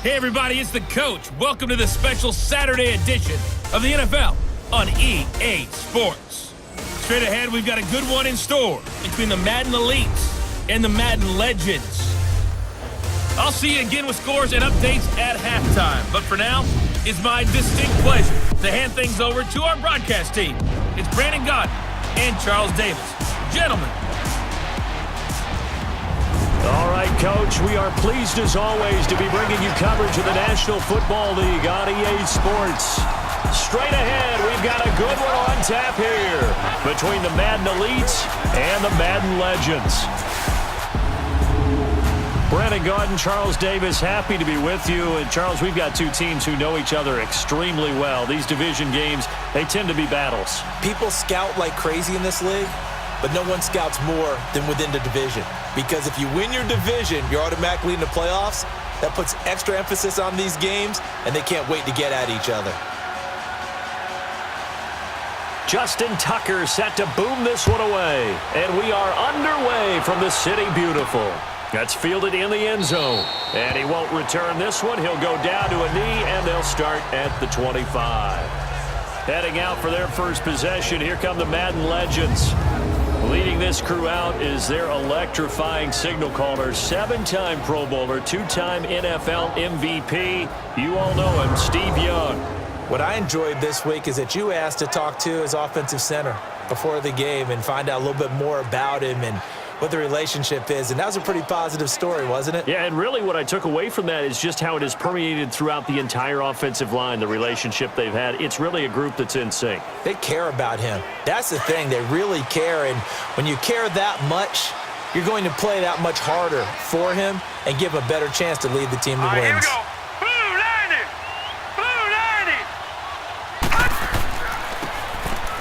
Hey everybody, it's the Coach. Welcome to the special Saturday edition of the NFL on EA Sports. Straight ahead, we've got a good one in store between the Madden Elites and the Madden Legends. I'll see you again with scores and updates at halftime. But for now, it's my distinct pleasure to hand things over to our broadcast team. It's Brandon Godden and Charles Davis. Gentlemen. All right, Coach, we are pleased as always to be bringing you coverage of the National Football League on EA Sports. Straight ahead, we've got a good one on tap here between the Madden Elites and the Madden Legends. Brandon Gaudin, Charles Davis, happy to be with you. And Charles, we've got two teams who know each other extremely well. These division games, they tend to be battles. People scout like crazy in this league, but no one scouts more than within the division. Because if you win your division, you're automatically in the playoffs. That puts extra emphasis on these games, and they can't wait to get at each other. Justin Tucker set to boom this one away. And we are underway from the City Beautiful. That's fielded in the end zone. And he won't return this one. He'll go down to a knee, and they'll start at the 25. Heading out for their first possession, here come the Madden Legends. Leading this crew out is their electrifying signal caller, 7-time Pro Bowler, 2-time NFL MVP. You all know him, Steve Young. What I enjoyed this week is that you asked to talk to his offensive center before the game and find out a little bit more about him and what the relationship is. And that was a pretty positive story, wasn't it? Yeah, and really what I took away from that is just how it has permeated throughout the entire offensive line, the relationship they've had. It's really a group that's in sync. They care about him. That's the thing. They really care. And when you care that much, you're going to play that much harder for him and give him a better chance to lead the team to wins. Here we go. Blue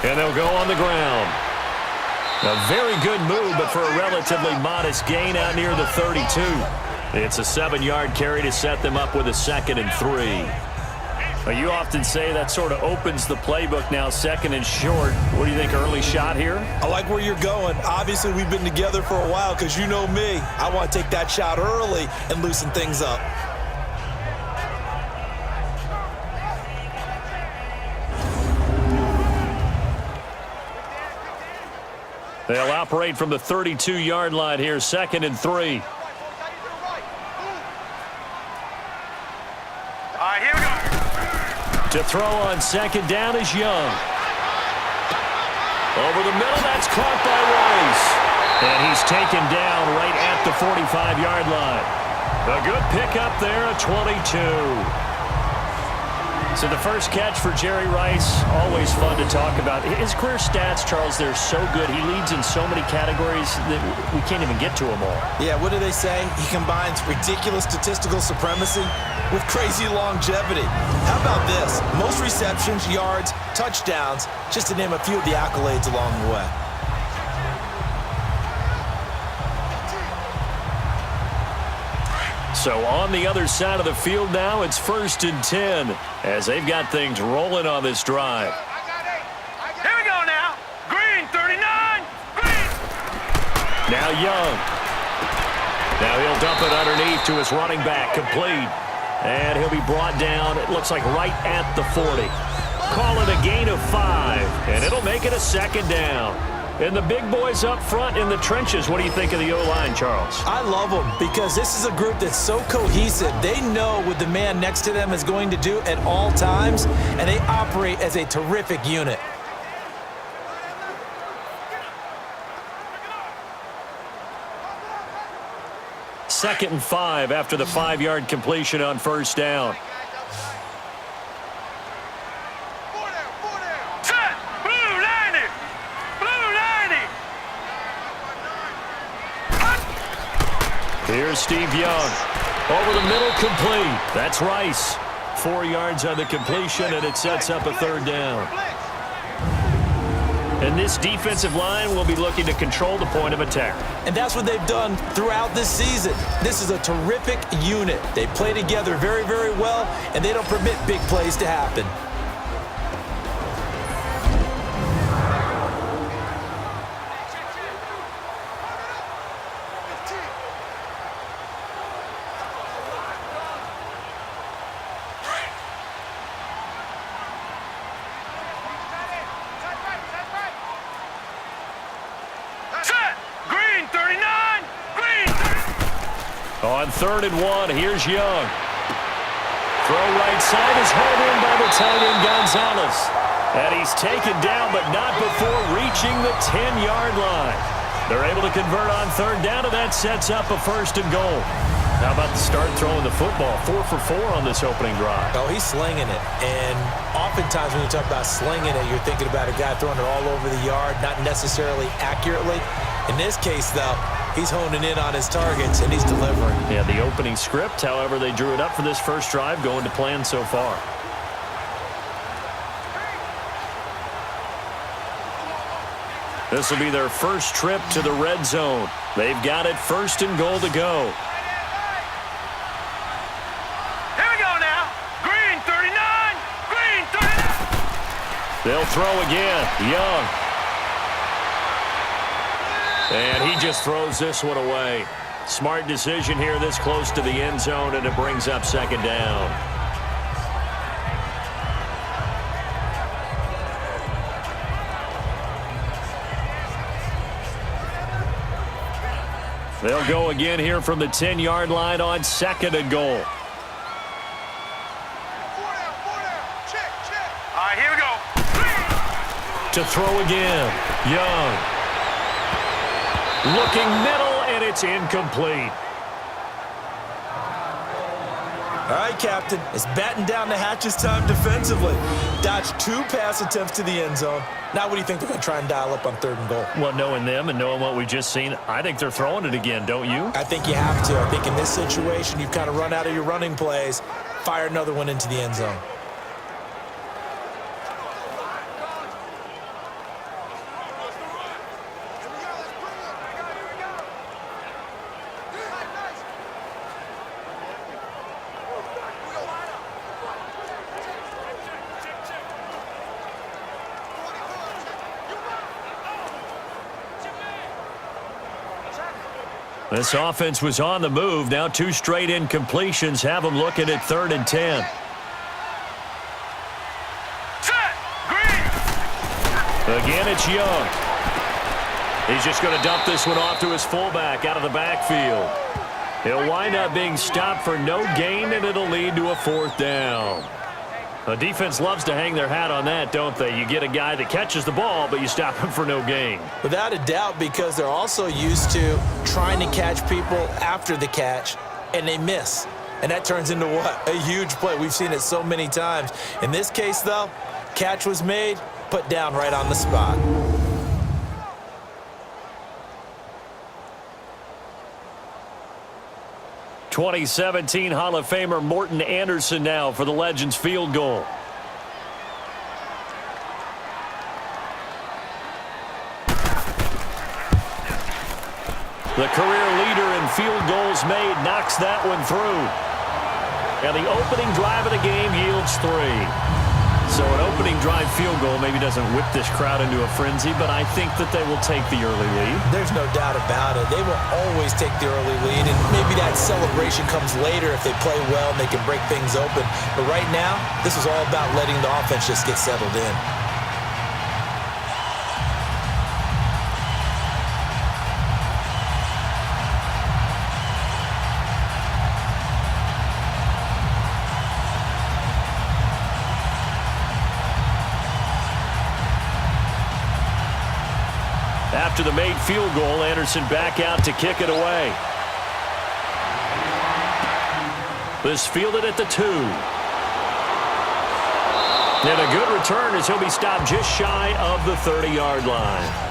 90. And they'll go on the ground. A very good move, but for a relatively modest gain out near the 32. It's a 7-yard carry to set them up with a 2nd and 3. You often say that sort of opens the playbook now, 2nd and short. What do you think, early shot here? I like where you're going. Obviously, we've been together for a while because you know me. I want to take that shot early and loosen things up. They'll operate from the 32-yard line here, 2nd and 3. All right, here we go. To throw on 2nd down is Young. Over the middle, that's caught by Rice. And he's taken down right at the 45-yard line. A good pickup there, a 22. So the first catch for Jerry Rice, always fun to talk about. His career stats, Charles, they're so good. He leads in so many categories that we can't even get to them all. Yeah, what do they say? He combines ridiculous statistical supremacy with crazy longevity. How about this? Most receptions, yards, touchdowns, just to name a few of the accolades along the way. So on the other side of the field now, it's 1st and 10 as they've got things rolling on this drive. Here we go now. Green, 39. Green. Now Young. Now he'll dump it underneath to his running back, complete. And he'll be brought down, it looks like right at the 40. Call it a gain of 5, and it'll make it a 2nd down. And the big boys up front in the trenches, what do you think of the O-line, Charles? I love them because this is a group that's so cohesive. They know what the man next to them is going to do at all times, and they operate as a terrific unit. Second and 5 after the 5-yard completion on 1st down. Here's Steve Young. Over the middle, complete. That's Rice. 4 yards on the completion, and it sets up a 3rd down. And this defensive line will be looking to control the point of attack. And that's what they've done throughout this season. This is a terrific unit. They play together very, very well, and they don't permit big plays to happen. On 3rd and 1, here's Young. Throw right side is hauled in by the tight end Gonzalez. And he's taken down, but not before reaching the 10-yard line. They're able to convert on 3rd down, and that sets up a 1st and goal. How about the start throwing the football? 4 for 4 on this opening drive. Oh, he's slinging it. And oftentimes when you talk about slinging it, you're thinking about a guy throwing it all over the yard, not necessarily accurately. In this case, though, he's honing in on his targets, and he's delivering. Yeah, the opening script, however, they drew it up for this first drive, going to plan so far. This will be their first trip to the red zone. They've got it 1st and goal to go. Here we go now. Green 39. Green 39. They'll throw again. Young. And he just throws this one away. Smart decision here this close to the end zone, and it brings up 2nd down. They'll go again here from the 10-yard line on 2nd and goal. All right, here we go. To throw again. Young. Looking middle, and it's incomplete. All right, Captain. It's batten down the hatches time defensively. Dodged 2 pass attempts to the end zone. Now what do you think they're going to try and dial up on 3rd and goal? Well, knowing them and knowing what we just seen, I think they're throwing it again, don't you? I think you have to. I think in this situation, you've kind of run out of your running plays. Fire another one into the end zone. This offense was on the move. Now 2 straight incompletions have them looking at 3rd and 10. Set. Green. Again, it's Young. He's just going to dump this one off to his fullback out of the backfield. He'll wind up being stopped for no gain, and it'll lead to a 4th down. The defense loves to hang their hat on that, don't they? You get a guy that catches the ball, but you stop him for no gain. Without a doubt, because they're also used to trying to catch people after the catch, and they miss. And that turns into what? A huge play. We've seen it so many times. In this case, though, catch was made, put down right on the spot. '17 Hall of Famer Morton Anderson now for the Legends field goal. The career leader in field goals made knocks that one through. And the opening drive of the game yields 3. So an opening drive field goal maybe doesn't whip this crowd into a frenzy, but I think that they will take the early lead. There's no doubt about it. They will always take the early lead, and maybe that celebration comes later if they play well and they can break things open. But right now, this is all about letting the offense just get settled in. After the made field goal, Anderson back out to kick it away. This fielded at the 2. And a good return as he'll be stopped just shy of the 30-yard line.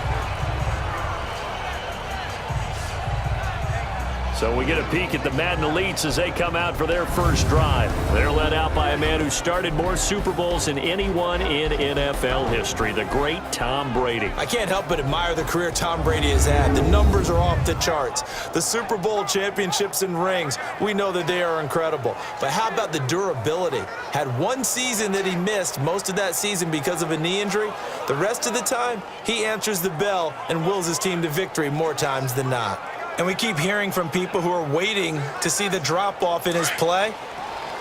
So we get a peek at the Madden Elites as they come out for their first drive. They're led out by a man who started more Super Bowls than anyone in NFL history, the great Tom Brady. I can't help but admire the career Tom Brady has had. The numbers are off the charts. The Super Bowl championships and rings, we know that they are incredible. But how about the durability? Had one season that he missed, most of that season because of a knee injury. The rest of the time, he answers the bell and wills his team to victory more times than not. And we keep hearing from people who are waiting to see the drop-off in his play.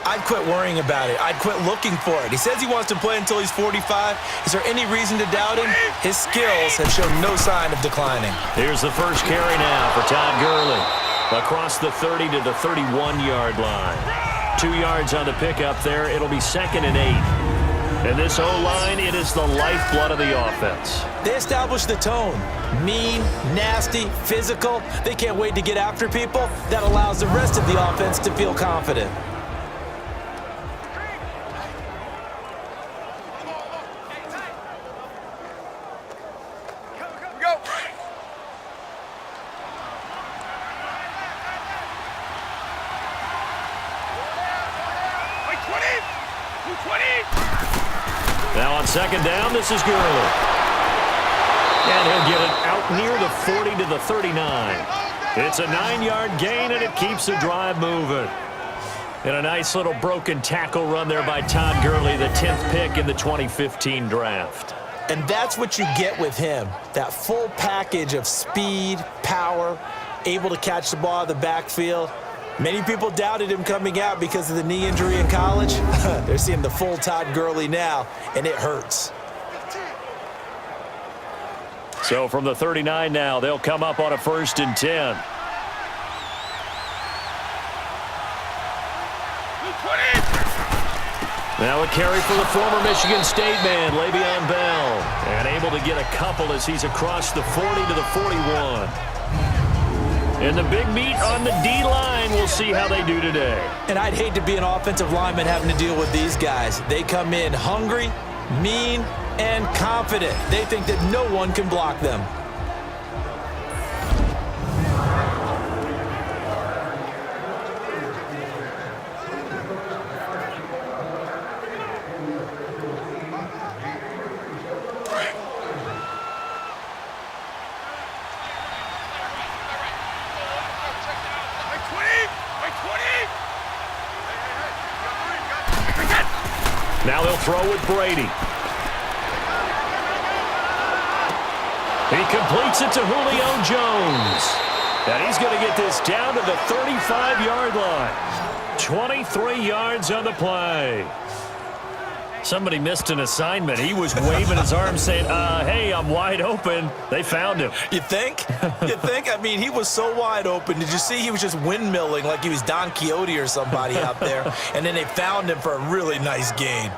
I'd quit worrying about it. I'd quit looking for it. He says he wants to play until he's 45. Is there any reason to doubt him? His skills have shown no sign of declining. Here's the first carry now for Todd Gurley. across the 30 to the 31-yard line. 2 yards on the pickup there. It'll be 2nd and 8. And this O-line, it is the lifeblood of the offense. They established the tone. Mean, nasty, physical. They can't wait to get after people. That allows the rest of the offense to feel confident. Now on 2nd down, this is Gurley. And he'll get it out near the 40 to the 39. It's a 9-yard gain, and it keeps the drive moving. And a nice little broken tackle run there by Todd Gurley, the 10th pick in the 2015 draft. And that's what you get with him, that full package of speed, power, able to catch the ball out of the backfield. Many people doubted him coming out because of the knee injury in college. They're seeing the full Todd Gurley now, and it hurts. So from the 39 now, they'll come up on a 1st and 10. Now a carry for the former Michigan State man, Le'Veon Bell. And able to get a couple as he's across the 40 to the 41. And the big meat on the D-line, we'll see how they do today. And I'd hate to be an offensive lineman having to deal with these guys. They come in hungry, mean, and confident. They think that no one can block them. Now they'll throw with Brady. He completes it to Julio Jones. And he's going to get this down to the 35-yard line. 23 yards on the play. Somebody missed an assignment. He was waving his arms saying, hey, I'm wide open. They found him. You think? You think? I mean, he was so wide open. Did you see he was just windmilling like he was Don Quixote or somebody out there? And then they found him for a really nice gain.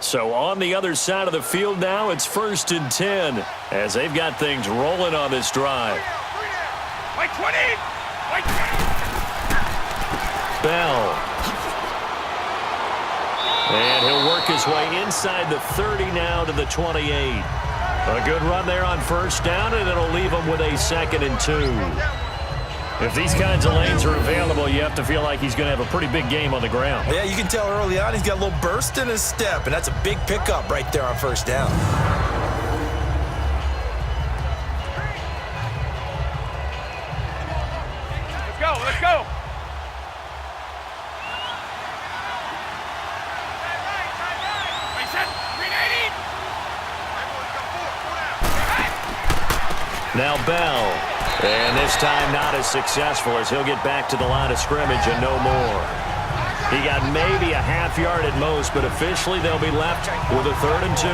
So on the other side of the field now, it's 1st and 10 as they've got things rolling on this drive. Bell. And he'll work his way inside the 30 now to the 28. A good run there on 1st down, and it'll leave him with a 2nd and 2. If these kinds of lanes are available, you have to feel like he's going to have a pretty big game on the ground. Yeah, you can tell early on he's got a little burst in his step, and that's a big pickup right there on 1st down. Let's go, let's go. Now Bell. And this time not as successful as he'll get back to the line of scrimmage and no more. He got maybe a half yard at most, but officially they'll be left with a 3rd and 2.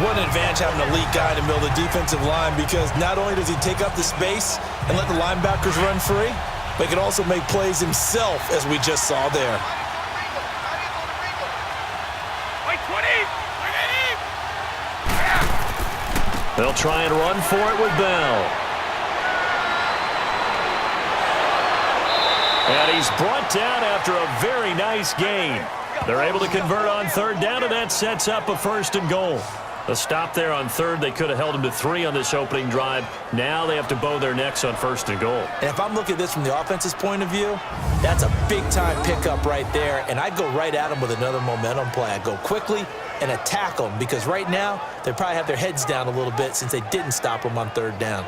What an advantage having an elite guy in the middle of the defensive line, because not only does he take up the space and let the linebackers run free, but he can also make plays himself, as we just saw there. They'll try and run for it with Bell. And he's brought down after a very nice gain. They're able to convert on 3rd down, and that sets up a 1st and goal. A stop there on 3rd. They could have held him to 3 on this opening drive. Now they have to bow their necks on 1st and goal. And if I'm looking at this from the offense's point of view, that's a big-time pickup right there, and I'd go right at him with another momentum play. I'd go quickly and attack them, because right now they probably have their heads down a little bit since they didn't stop them on 3rd down.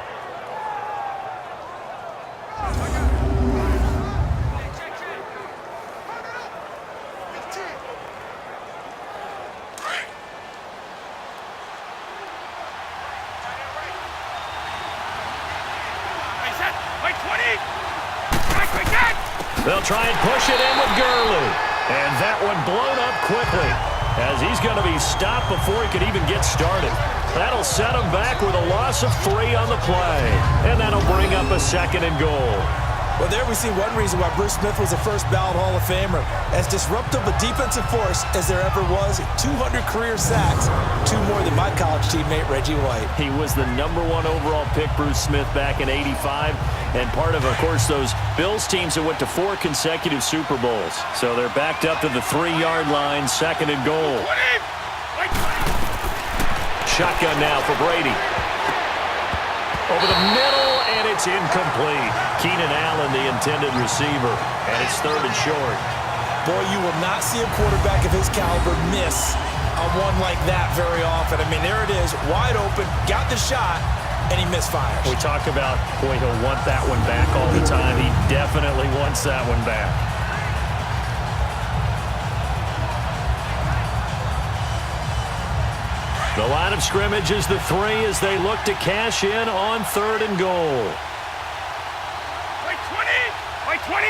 They'll try and push it in with Gurley. And that one blown up quickly, as he's going to be stopped before he could even get started. That'll set him back with a loss of 3 on the play. And that'll bring up a 2nd and goal. Well, there we see one reason why Bruce Smith was a first-ballot Hall of Famer. As disruptive a defensive force as there ever was, 200 career sacks, 2 more than my college teammate Reggie White. He was the #1 overall pick, Bruce Smith, back in '85, and part of course, those Bills teams that went to 4 consecutive Super Bowls. So they're backed up to the 3-yard line, 2nd and goal. Shotgun now for Brady. Over the middle, and it's incomplete. Keenan Allen, the intended receiver, and it's 3rd and short. Boy, you will not see a quarterback of his caliber miss a one like that very often. I mean, there it is, wide open, got the shot, and he misfires. We talk about, boy, he'll want that one back all the time. He definitely wants that one back. The line of scrimmage is the 3 as they look to cash in on 3rd and goal. By 20! By 20!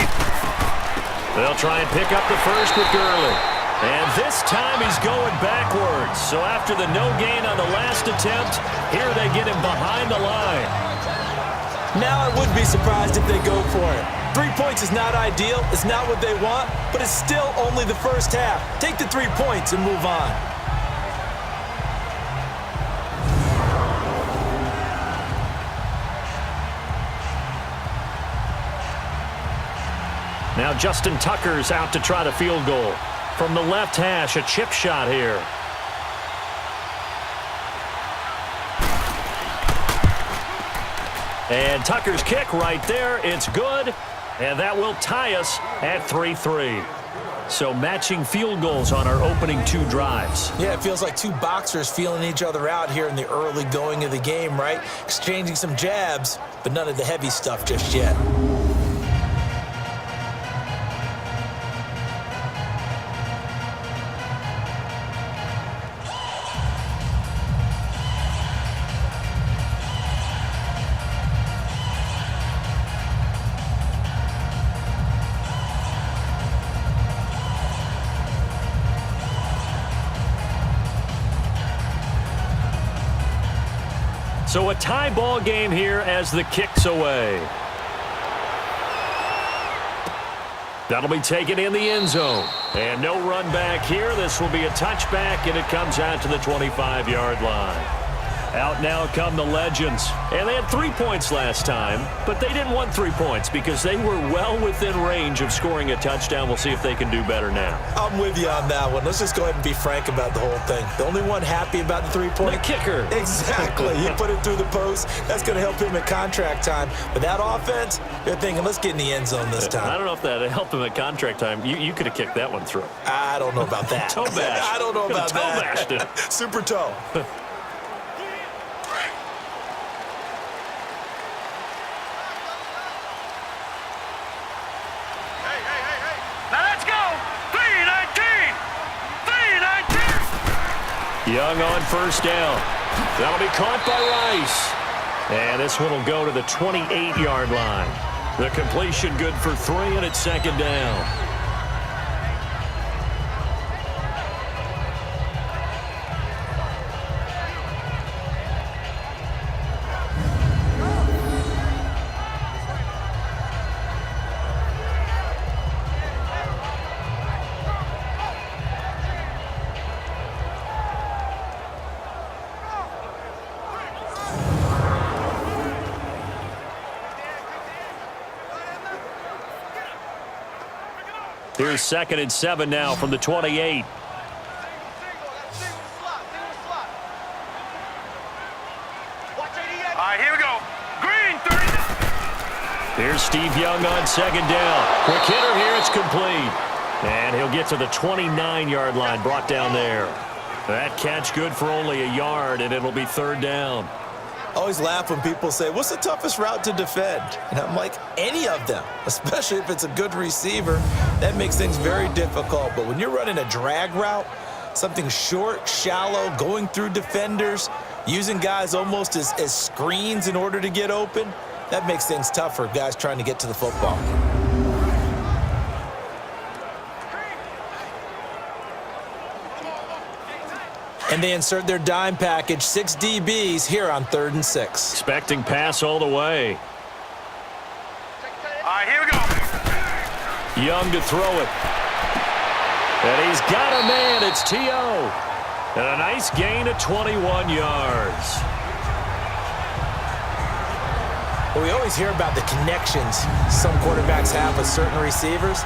They'll try and pick up the first with Gurley. And this time he's going backwards. So after the no gain on the last attempt, here they get him behind the line. Now I wouldn't be surprised if they go for it. 3 points is not ideal. It's not what they want, but it's still only the first half. Take the 3 points and move on. Now Justin Tucker's out to try the field goal. From the left hash, a chip shot here. And Tucker's kick right there. It's good. And that will tie us at 3-3. So matching field goals on our opening 2 drives. Yeah, it feels like 2 boxers feeling each other out here in the early going of the game, right? Exchanging some jabs, but none of the heavy stuff just yet. So a tie ball game here as the kick's away. That'll be taken in the end zone. And no run back here. This will be a touchback, and it comes out to the 25-yard line. Out now come the Legends. And they had 3 points last time, but they didn't want 3 points because they were well within range of scoring a touchdown. We'll see if they can do better now. I'm with you on that one. Let's just go ahead and be frank about the whole thing. The only one happy about the 3-point? The kicker. Exactly. He put it through the post. That's going to help him at contract time. But that offense, they're thinking, let's get in the end zone this time. I don't know if that helped him at contract time. You could have kicked that one through. I don't know about that. Toe bash. I don't know about toe that. Bashed it. Super toe. Young on first down. That'll be caught by Rice. And this one will go to the 28-yard line. The completion good for 3, and it's 2nd down. Here's 2nd and 7 now from the 28. All right, here we go. Green, 30. Here's Steve Young on 2nd down. Quick hitter here, it's complete. And he'll get to the 29-yard line, brought down there. That catch good for only a yard, and it'll be 3rd down. I always laugh when people say, what's the toughest route to defend? And I'm like, any of them, especially if it's a good receiver. That makes things very difficult. But when you're running a drag route, something short, shallow, going through defenders, using guys almost as screens in order to get open, that makes things tough for guys trying to get to the football. And they insert their dime package, 6 DBs here on 3rd and 6. Expecting pass all the way. All right, here we go. Young to throw it. And he's got a man. It's T.O. And a nice gain of 21 yards. Well, we always hear about the connections some quarterbacks have with certain receivers.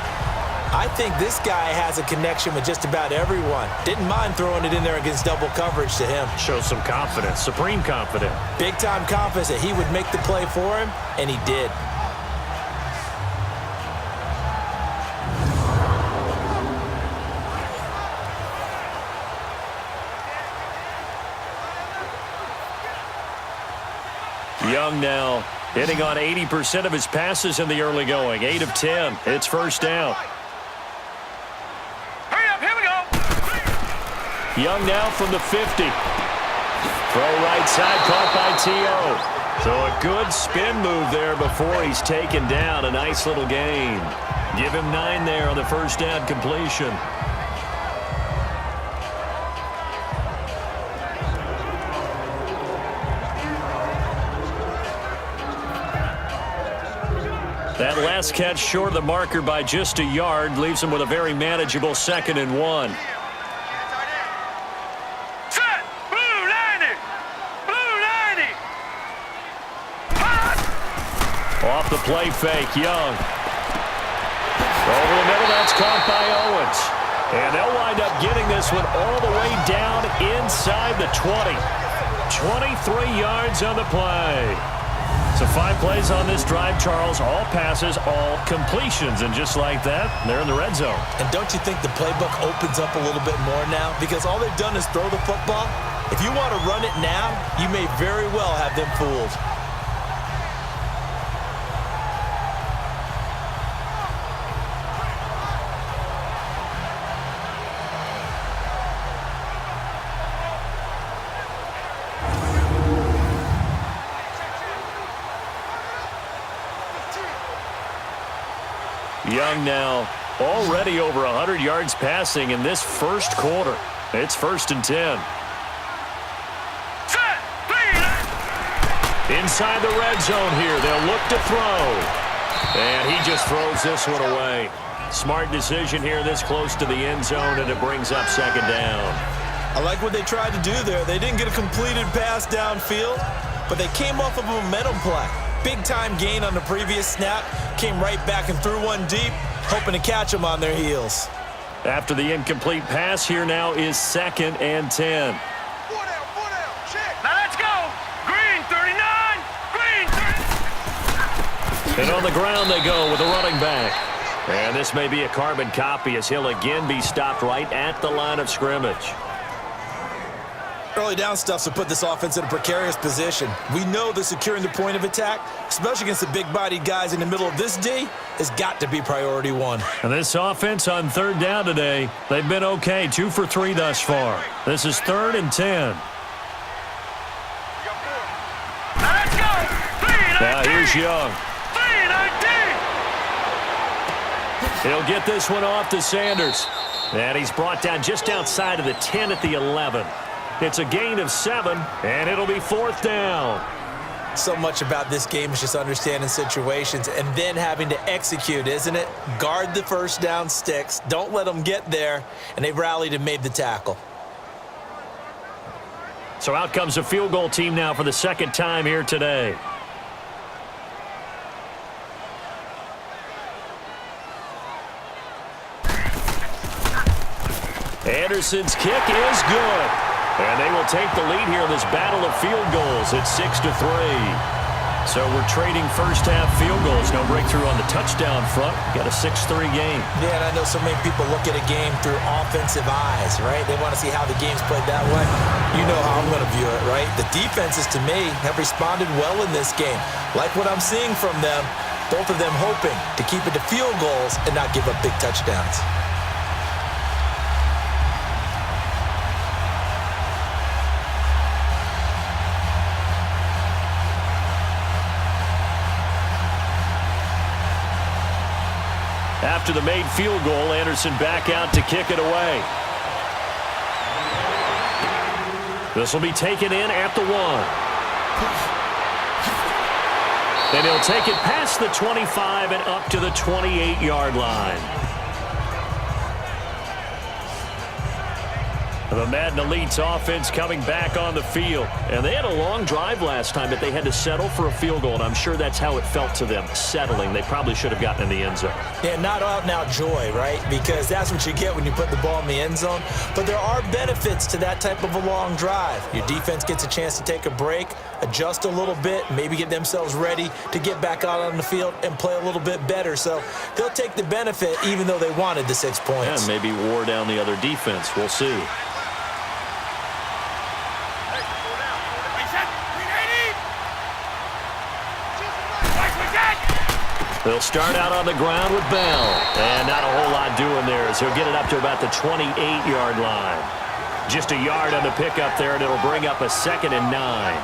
I think this guy has a connection with just about everyone. Didn't mind throwing it in there against double coverage to him. Shows some confidence, supreme confidence. Big-time confidence that he would make the play for him, and he did. Young now hitting on 80% of his passes in the early going. 8 of 10. It's first down. Hurry up, here we go. Young now from the 50. Throw right side, caught by T.O. So a good spin move there before he's taken down. A nice little gain. Give him 9 there on the first down completion. That last catch short of the marker by just a yard leaves him with a very manageable 2nd and 1. Set. Blue 90. Blue 90. Hot. Off the play fake, Young. Over the middle, that's caught by Owens. And they'll wind up getting this one all the way down inside the 20. 23 yards on the play. So 5 plays on this drive, Charles. All passes, all completions. And just like that, they're in the red zone. And don't you think the playbook opens up a little bit more now? Because all they've done is throw the football. If you want to run it now, you may very well have them fooled. Young now already over 100 yards passing in this first quarter. It's 1st and 10. Set. Inside the red zone here. They'll look to throw. And he just throws this one away. Smart decision here this close to the end zone, and it brings up 2nd down. I like what they tried to do there. They didn't get a completed pass downfield, but they came off of a momentum play. Big-time gain on the previous snap. Came right back and threw one deep, hoping to catch them on their heels. After the incomplete pass, here now is 2nd and 10. Now let's go. Green 39. Green 30. And on the ground they go with a running back. And this may be a carbon copy as he'll again be stopped right at the line of scrimmage. Early down stuff to put this offense in a precarious position. We know that securing the point of attack, especially against the big-bodied guys in the middle of this D, has got to be priority 1. And this offense on 3rd down today, they've been okay, 2 for 3 thus far. This is 3rd and 10. Now let's go. Now here's Young. 319. He'll get this one off to Sanders. And he's brought down just outside of the 10 at the 11. It's a gain of 7, and it'll be 4th down. So much about this game is just understanding situations and then having to execute, isn't it? Guard the first down sticks. Don't let them get there. And they rallied and made the tackle. So out comes a field goal team now for the 2nd time here today. Anderson's kick is good. And they will take the lead here in this battle of field goals. It's 6-3. So we're trading first-half field goals. No breakthrough on the touchdown front. Got a 6-3 game. Yeah, and I know so many people look at a game through offensive eyes, right? They want to see how the game's played that way. You know how I'm going to view it, right? The defenses, to me, have responded well in this game. Like what I'm seeing from them, both of them hoping to keep it to field goals and not give up big touchdowns. After the made field goal, Anderson back out to kick it away. This will be taken in at the 1. And he'll take it past the 25 and up to the 28-yard line. The Madden Elite's offense coming back on the field. And they had a long drive last time, but they had to settle for a field goal, and I'm sure that's how it felt to them, settling. They probably should have gotten in the end zone. Yeah, not out-and-out joy, right? Because that's what you get when you put the ball in the end zone. But there are benefits to that type of a long drive. Your defense gets a chance to take a break, adjust a little bit, maybe get themselves ready to get back out on the field and play a little bit better. So they'll take the benefit even though they wanted the 6 points. Yeah, maybe wore down the other defense. We'll see. They'll start out on the ground with Bell. And not a whole lot doing there as he'll get it up to about the 28-yard line. Just a yard on the pickup there, and it'll bring up a 2nd and 9.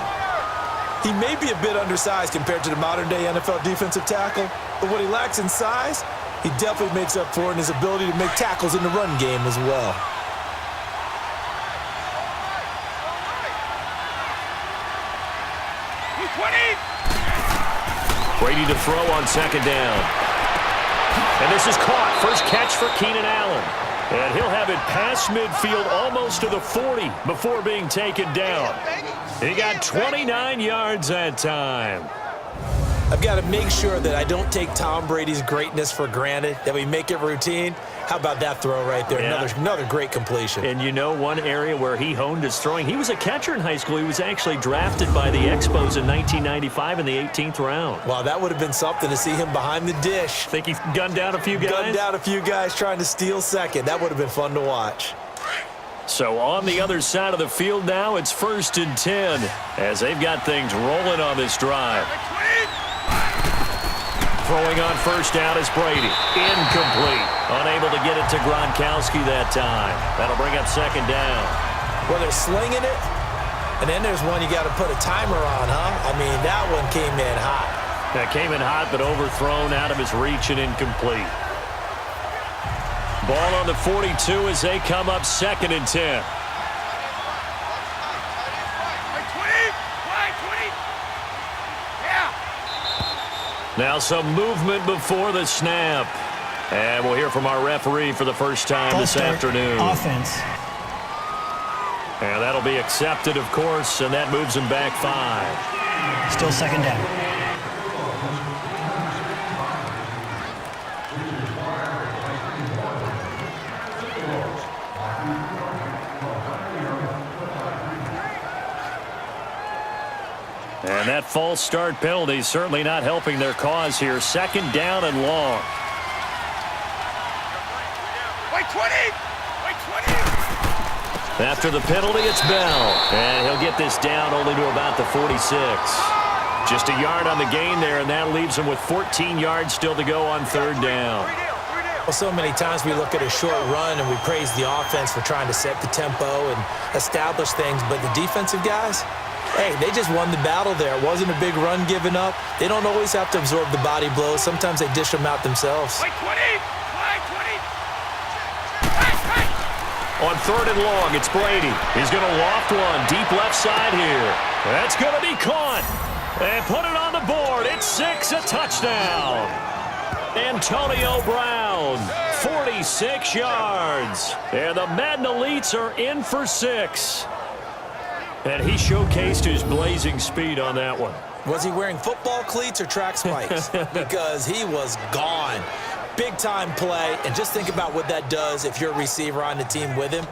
He may be a bit undersized compared to the modern-day NFL defensive tackle, but what he lacks in size, he definitely makes up for in his ability to make tackles in the run game as well. Brady to throw on 2nd down. And this is caught. First catch for Keenan Allen. And he'll have it past midfield almost to the 40 before being taken down. He got 29 yards that time. I've got to make sure that I don't take Tom Brady's greatness for granted, that we make it routine. How about that throw right there? Yeah. Another great completion. And you know one area where he honed his throwing? He was a catcher in high school. He was actually drafted by the Expos in 1995 in the 18th round. Wow, that would have been something to see him behind the dish. Think he gunned down a few guys? Gunned down a few guys trying to steal second. That would have been fun to watch. So on the other side of the field now, it's 1st and 10 as they've got things rolling on this drive. Throwing on 1st down is Brady. Incomplete. Unable to get it to Gronkowski that time. That'll bring up 2nd down. Well, they're slinging it, and then there's one you got to put a timer on, huh? I mean, that one came in hot. That came in hot, but overthrown out of his reach and incomplete. Ball on the 42 as they come up 2nd and 10. Now some movement before the snap. And we'll hear from our referee for the first time this afternoon. Offense. And that'll be accepted, of course, and that moves him back 5. Still 2nd down. And that false start penalty certainly not helping their cause here. 2nd down and long. Wait, 20! Wait, 20! After the penalty, it's Bell. And he'll get this down only to about the 46. Just a yard on the gain there, and that leaves him with 14 yards still to go on 3rd down. Well, so many times we look at a short run and we praise the offense for trying to set the tempo and establish things, but the defensive guys, hey, they just won the battle there. It wasn't a big run given up. They don't always have to absorb the body blows. Sometimes they dish them out themselves. Wait, 20! Wait, 20! On 3rd and long, it's Brady. He's going to loft one deep left side here. That's going to be caught. And put it on the board. It's 6, a touchdown. Antonio Brown, 46 yards. And the Madden Elites are in for 6. And he showcased his blazing speed on that one. Was he wearing football cleats or track spikes? Because he was gone. Big-time play, and just think about what that does if you're a receiver on the team with him.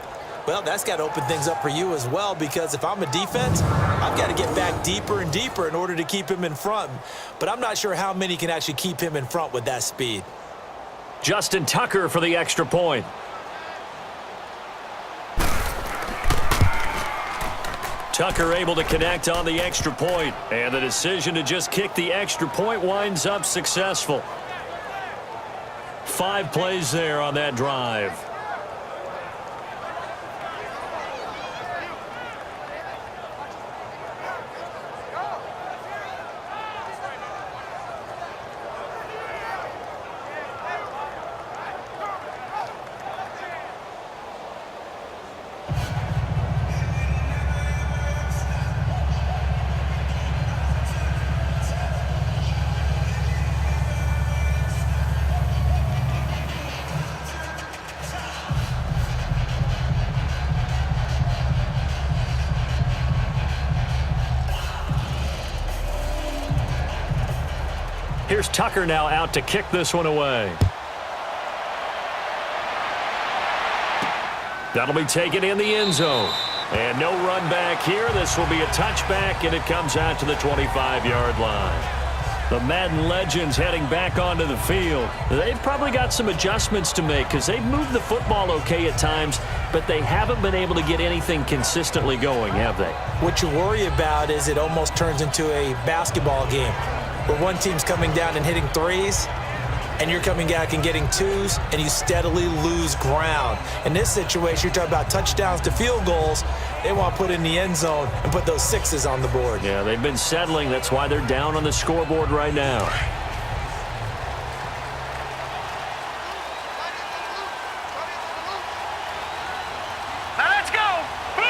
Well, that's got to open things up for you as well, because if I'm a defense, I've got to get back deeper and deeper in order to keep him in front. But I'm not sure how many can actually keep him in front with that speed. Justin Tucker for the extra point. Tucker able to connect on the extra point, and the decision to just kick the extra point winds up successful. 5 plays there on that drive. Here's Tucker now out to kick this one away. That'll be taken in the end zone. And no run back here. This will be a touchback, and it comes out to the 25-yard line. The Madden legends heading back onto the field. They've probably got some adjustments to make because they've moved the football okay at times, but they haven't been able to get anything consistently going, have they? What you worry about is it almost turns into a basketball game where one team's coming down and hitting threes, and you're coming back and getting twos, and you steadily lose ground. In this situation, you're talking about touchdowns to field goals. They want to put in the end zone and put those sixes on the board. Yeah, they've been settling. That's why they're down on the scoreboard right now. Now let's go.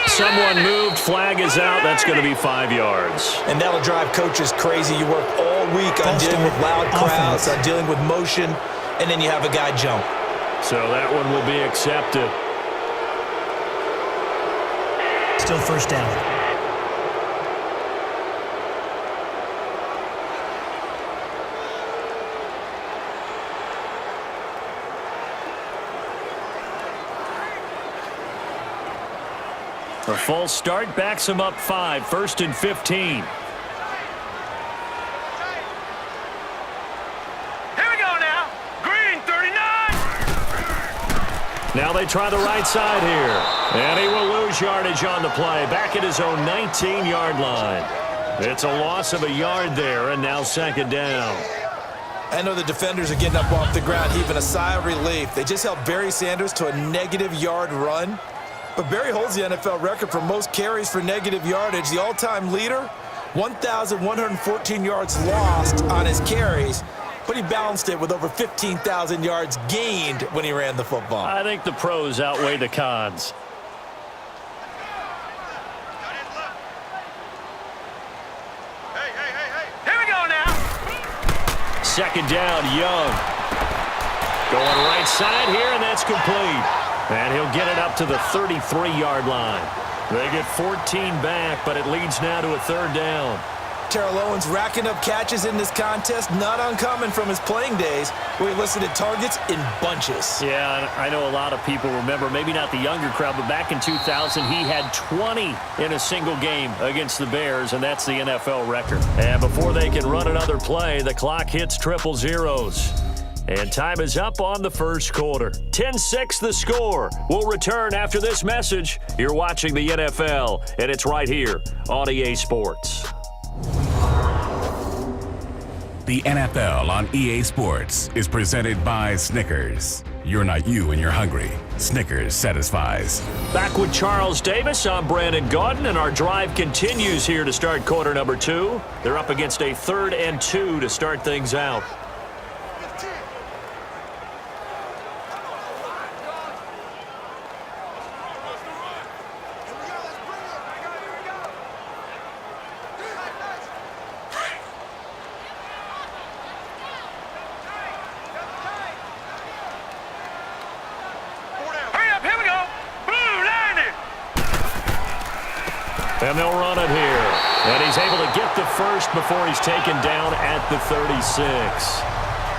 Someone moved. Flag is out. That's going to be 5 yards. And that'll drive coaches crazy. You work all week on dealing with loud crowds, on dealing with motion, and then you have a guy jump. So that one will be accepted. Still first down. A false start backs him up 5. 1st and 15. Here we go now. Green 39. Now they try the right side here. And he will lose yardage on the play. Back at his own 19-yard line. It's a loss of a yard there, and now 2nd down. I know the defenders are getting up off the ground, heaving a sigh of relief. They just held Barry Sanders to a -yard run. But Barry holds the NFL record for most carries for negative yardage. The all-time leader, 1,114 yards lost on his carries, but he balanced it with over 15,000 yards gained when he ran the football. I think the pros outweigh the cons. Here we go now. 2nd down, Young. Going right side here, and that's complete. And he'll get it up to the 33-yard line. They get 14 back, but it leads now to a 3rd down. Terrell Owens racking up catches in this contest, not uncommon from his playing days, where he listed targets in bunches. Yeah, I know a lot of people remember, maybe not the younger crowd, but back in 2000, he had 20 in a single game against the Bears, and that's the NFL record. And before they can run another play, the clock hits triple zeros. And time is up on the 1st quarter. 10-6 the score. We'll return after this message. You're watching the NFL, and it's right here on EA Sports. The NFL on EA Sports is presented by Snickers. You're not you when you're hungry. Snickers satisfies. Back with Charles Davis. I'm Brandon Gaudin, and our drive continues here to start quarter number 2. They're up against a 3rd and 2 to start things out. And they'll run it here. And he's able to get the first before he's taken down at the 36.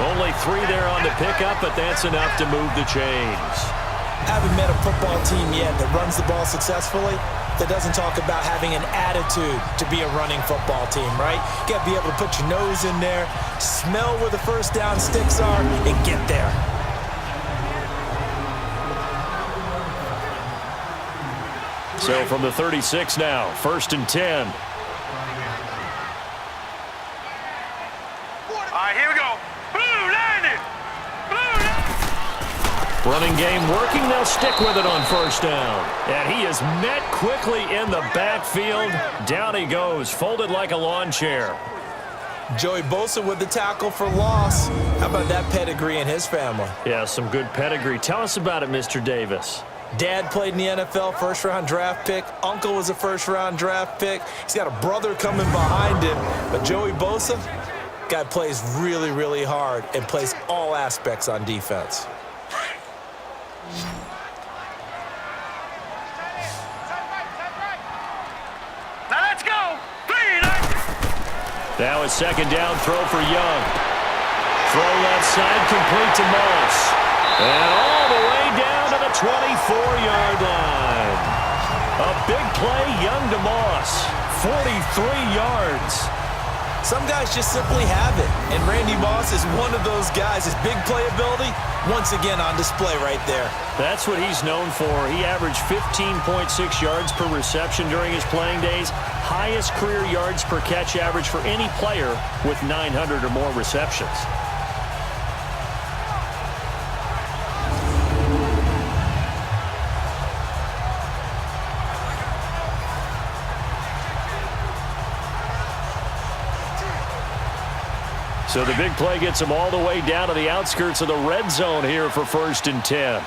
Only 3 there on the pickup, but that's enough to move the chains. Haven't met a football team yet that runs the ball successfully, that doesn't talk about having an attitude to be a running football team, right? You got to be able to put your nose in there, smell where the first down sticks are, and get there. So from the 36 now, 1st and 10. All right, here we go. Blue landed. Running game working. They'll stick with it on 1st down. And he is met quickly in the backfield. Down he goes, folded like a lawn chair. Joey Bosa with the tackle for loss. How about that pedigree in his family? Yeah, some good pedigree. Tell us about it, Mr. Davis. Dad played in the NFL, 1st-round draft pick. Uncle was a 1st-round draft pick. He's got a brother coming behind him. But Joey Bosa, guy plays really, really hard and plays all aspects on defense. Now let's go. Now a 2nd down throw for Young. throw left side, complete to Moss. And all the way down to the 24-yard line. A big play, young to Moss. 43 yards. Some guys just simply have it, and Randy Moss is one of those guys. His big playability, once again on display right there. That's what he's known for. He averaged 15.6 yards per reception during his playing days. Highest career yards per catch average for any player with 900 or more receptions. So the big play gets him all the way down to the outskirts of the red zone here for 1st and 10. All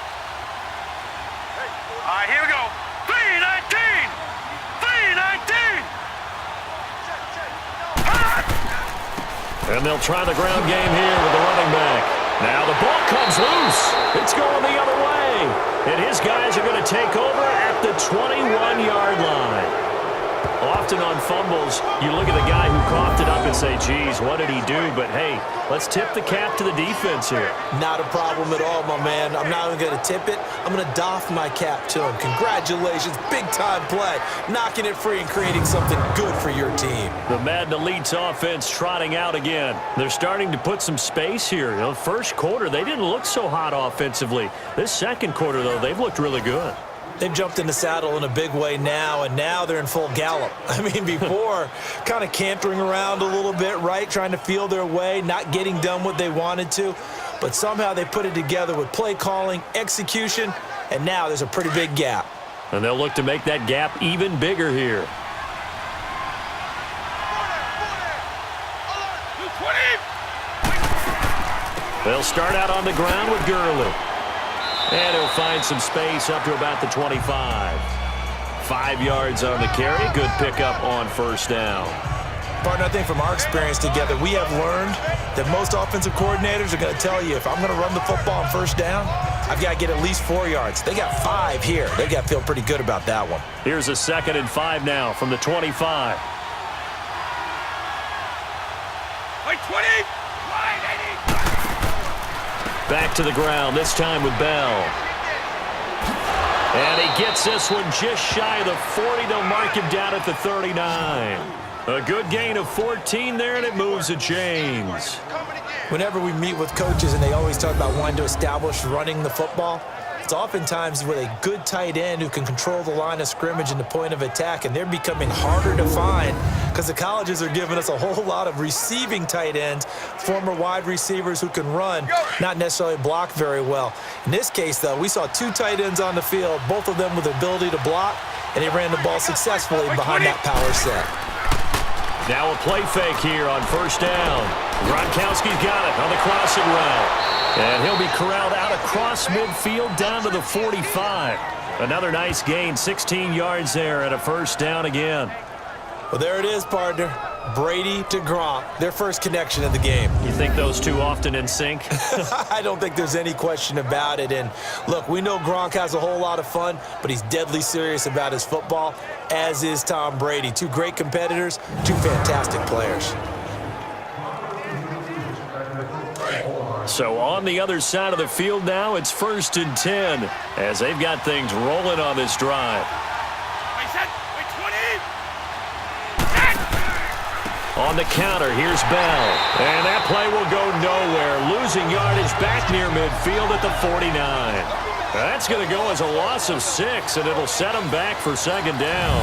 right, here we go. 3-19! 3-19! And they'll try the ground game here with the running back. Now the ball comes loose. It's going the other way. And his guys are going to take over at the 21-yard line. Often on fumbles, you look at the guy who coughed it up and say, geez, what did he do? But, hey, let's tip the cap to the defense here. Not a problem at all, my man. I'm not even going to tip it. I'm going to doff my cap to him. Congratulations. Big-time play. Knocking it free and creating something good for your team. The Madden Elite's offense trotting out again. They're starting to put some space here. You know, first quarter, they didn't look so hot offensively. This second quarter, though, they've looked really good. They've jumped in the saddle in a big way now, and now they're in full gallop. I mean, before, kind of cantering around a little bit, right, trying to feel their way, not getting done what they wanted to. But somehow they put it together with play calling, execution, and now there's a pretty big gap. And they'll look to make that gap even bigger here. They'll start out on the ground with Gurley. And he'll find some space up to about the 25. 5 yards on the carry. Good pickup on 1st down. Partner, I think from our experience together, we have learned that most offensive coordinators are going to tell you, if I'm going to run the football on 1st down, I've got to get at least 4 yards. They got 5 here. They've got to feel pretty good about that one. Here's a 2nd and 5 now from the 25. Like 20! Back to the ground, this time with Bell. And he gets this one just shy of the 40. They'll mark him down at the 39. A good gain of 14 there, and it moves the chains. Whenever we meet with coaches and they always talk about wanting to establish running the football, it's oftentimes with a good tight end who can control the line of scrimmage and the point of attack, and they're becoming harder to find because the colleges are giving us a whole lot of receiving tight ends, former wide receivers who can run, not necessarily block very well. In this case, though, we saw 2 tight ends on the field, both of them with the ability to block, and they ran the ball successfully behind that power set. Now a play fake here on 1st down. Gronkowski's got it on the crossing route. And he'll be corralled out across midfield down to the 45. Another nice gain, 16 yards there and a 1st down again. Well, there it is, partner. Brady to Gronk, their first connection in the game. You think those two often in sync? I don't think there's any question about it. And look, we know Gronk has a whole lot of fun, but he's deadly serious about his football, as is Tom Brady. 2 great competitors, 2 fantastic players. So on the other side of the field now, it's 1st and 10 as they've got things rolling on this drive. On the counter, here's Bell. And that play will go nowhere. Losing yardage back near midfield at the 49. That's going to go as a loss of 6, and it'll set them back for 2nd down.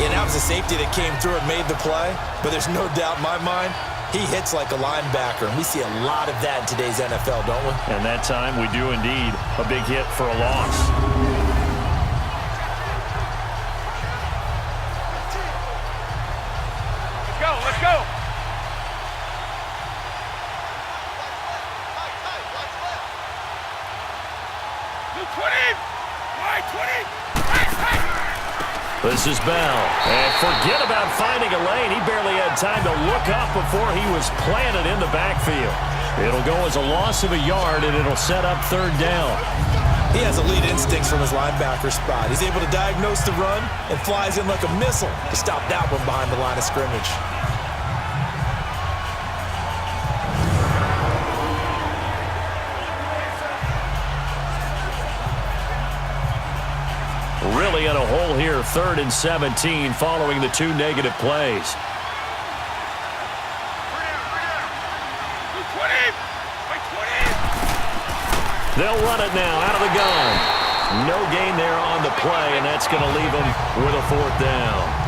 Yeah, that was a safety that came through and made the play, but there's no doubt in my mind, he hits like a linebacker, and we see a lot of that in today's NFL, don't we? And that time we do indeed. A big hit for a loss. Let's go! This is Bell. And forget about finding a lane. He barely had time to look up before he was planted in the backfield. It'll go as a loss of a yard, and it'll set up 3rd down. He has elite instincts from his linebacker spot. He's able to diagnose the run and flies in like a missile to stop that one behind the line of scrimmage. Gurley in a hole here, 3rd and 17, following the 2 negative plays. They'll run it now out of the gun. No gain there on the play, and that's going to leave them with a 4th down.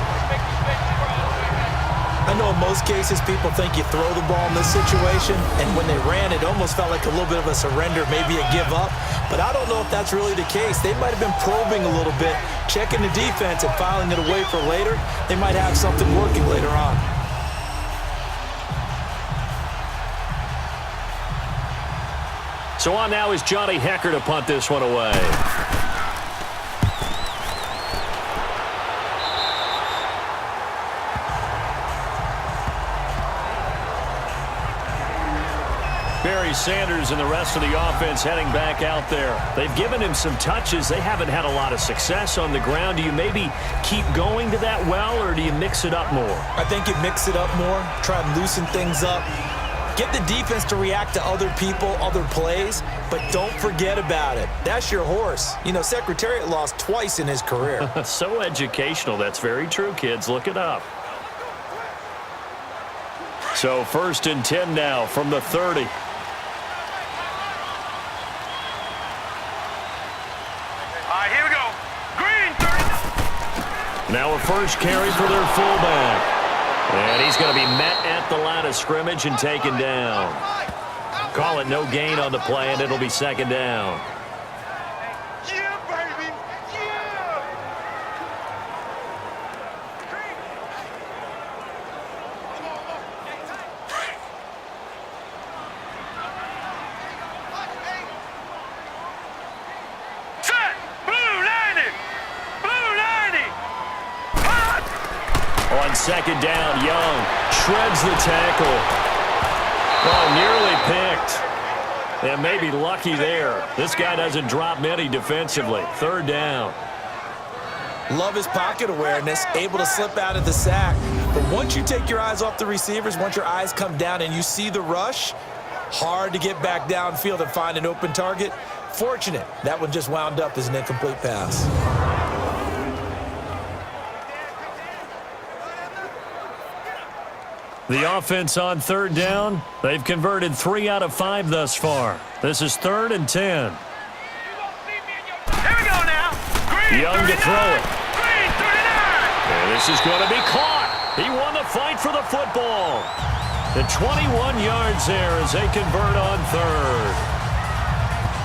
I know in most cases people think you throw the ball in this situation, and when they ran, it almost felt like a little bit of a surrender, maybe a give up. But I don't know if that's really the case. They might have been probing a little bit, checking the defense and filing it away for later. They might have something working later on. So on now is Johnny Hecker to punt this one away. Barry Sanders and the rest of the offense heading back out there. They've given him some touches. They haven't had a lot of success on the ground. Do you maybe keep going to that well, or do you mix it up more? I think you mix it up more, try and loosen things up. Get the defense to react to other people, other plays, but don't forget about it. That's your horse. You know, Secretariat lost twice in his career. So educational. That's very true, kids. Look it up. So 1st and 10 now from the 30. Here we go. Green, 30. Now a first carry for their fullback. And he's going to be met at the line of scrimmage and taken down. Call it no gain on the play, and it'll be 2nd down. Yeah, baby. Yeah. Set. Blue 90. Blue 90. Hot. On 2nd down, Young shreds the tackle. Oh, nearly picked. And maybe lucky there. This guy doesn't drop many defensively. 3rd down. Love his pocket awareness, able to slip out of the sack. But once you take your eyes off the receivers, once your eyes come down and you see the rush, hard to get back downfield and find an open target. Fortunate, that one just wound up as an incomplete pass. The offense on 3rd down, they've converted 3 out of 5 thus far. This is 3rd and 10. Here we go now. Green, Young to 39. throw it. Green, 39. And this is going to be caught. He won the fight for the football. The 21 yards there as they convert on 3rd.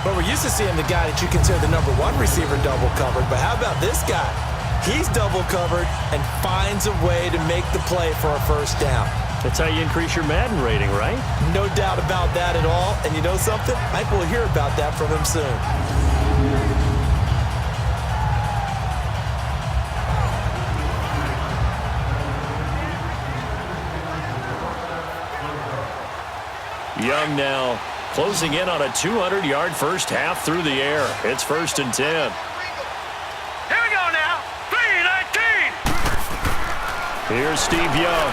But we're used to seeing the guy that you consider the #1 receiver double covered. But how about this guy? He's double covered and finds a way to make the play for a 1st down. That's how you increase your Madden rating, right? No doubt about that at all. And you know something? I think we'll hear about that from him soon. Young now closing in on a 200-yard first half through the air. It's 1st and 10. Here we go now. 3-19. Here's Steve Young.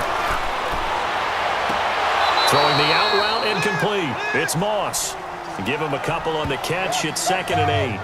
Throwing the out route incomplete. It's Moss. Give him a couple on the catch. It's 2nd and 8.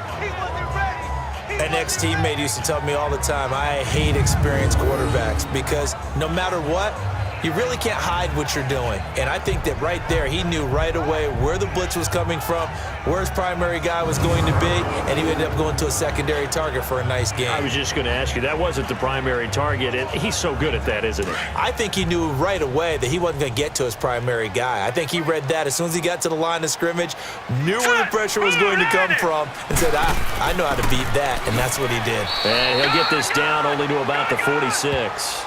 An ex-teammate used to tell me all the time, I hate experienced quarterbacks because no matter what, you really can't hide what you're doing. And I think that right there, he knew right away where the blitz was coming from, where his primary guy was going to be, and he ended up going to a secondary target for a nice game. I was just going to ask you, that wasn't the primary target, and he's so good at that, isn't he? I think he knew right away that he wasn't going to get to his primary guy. I think he read that as soon as he got to the line of scrimmage, knew where the pressure was going to come from, and said, I know how to beat that, and that's what he did. And he'll get this down only to about the 46.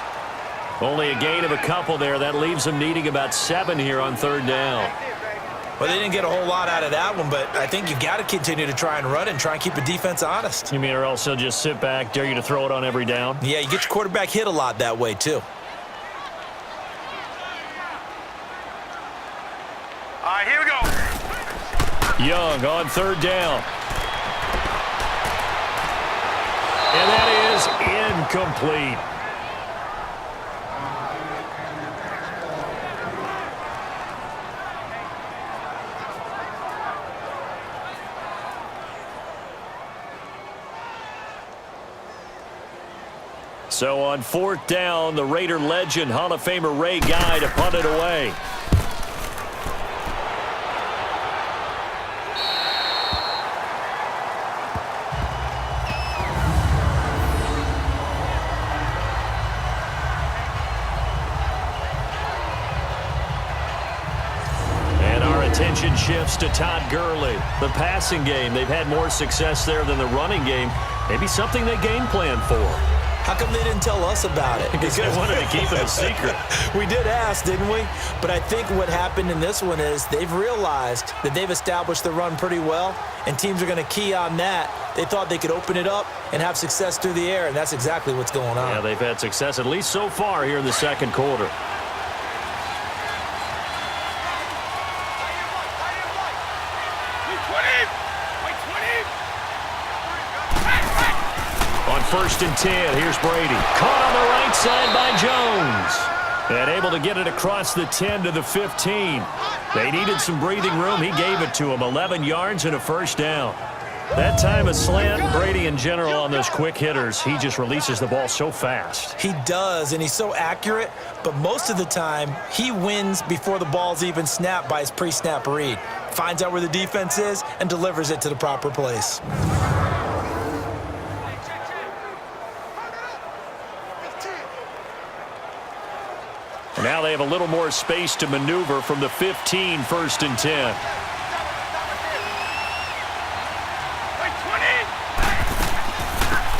Only a gain of a couple there. That leaves them needing about 7 here on 3rd down. Well, they didn't get a whole lot out of that one, but I think you got to continue to try and run and try and keep the defense honest. You mean or else he'll just sit back, dare you to throw it on every down? Yeah, you get your quarterback hit a lot that way, too. All right, here we go. Young on 3rd down. And that is incomplete. So on 4th down, the Raider legend, Hall of Famer Ray Guy to punt it away. And our attention shifts to Todd Gurley. The passing game, they've had more success there than the running game. Maybe something they game plan for. How come they didn't tell us about it? Because they wanted to keep it a secret. We did ask, didn't we? But I think what happened in this one is they've realized that they've established the run pretty well, and teams are going to key on that. They thought they could open it up and have success through the air, and that's exactly what's going on. Yeah, they've had success at least so far here in the second quarter. On 1st and 10, here's Brady. Caught on the right side by Jones. And able to get it across the 10 to the 15. They needed some breathing room. He gave it to them. 11 yards and a first down. That time a slant. Brady in general on those quick hitters, he just releases the ball so fast. He does, and he's so accurate, but most of the time he wins before the ball's even snapped by his pre-snap read. Finds out where the defense is and delivers it to the proper place. Now they have a little more space to maneuver from the 15, 1st and 10.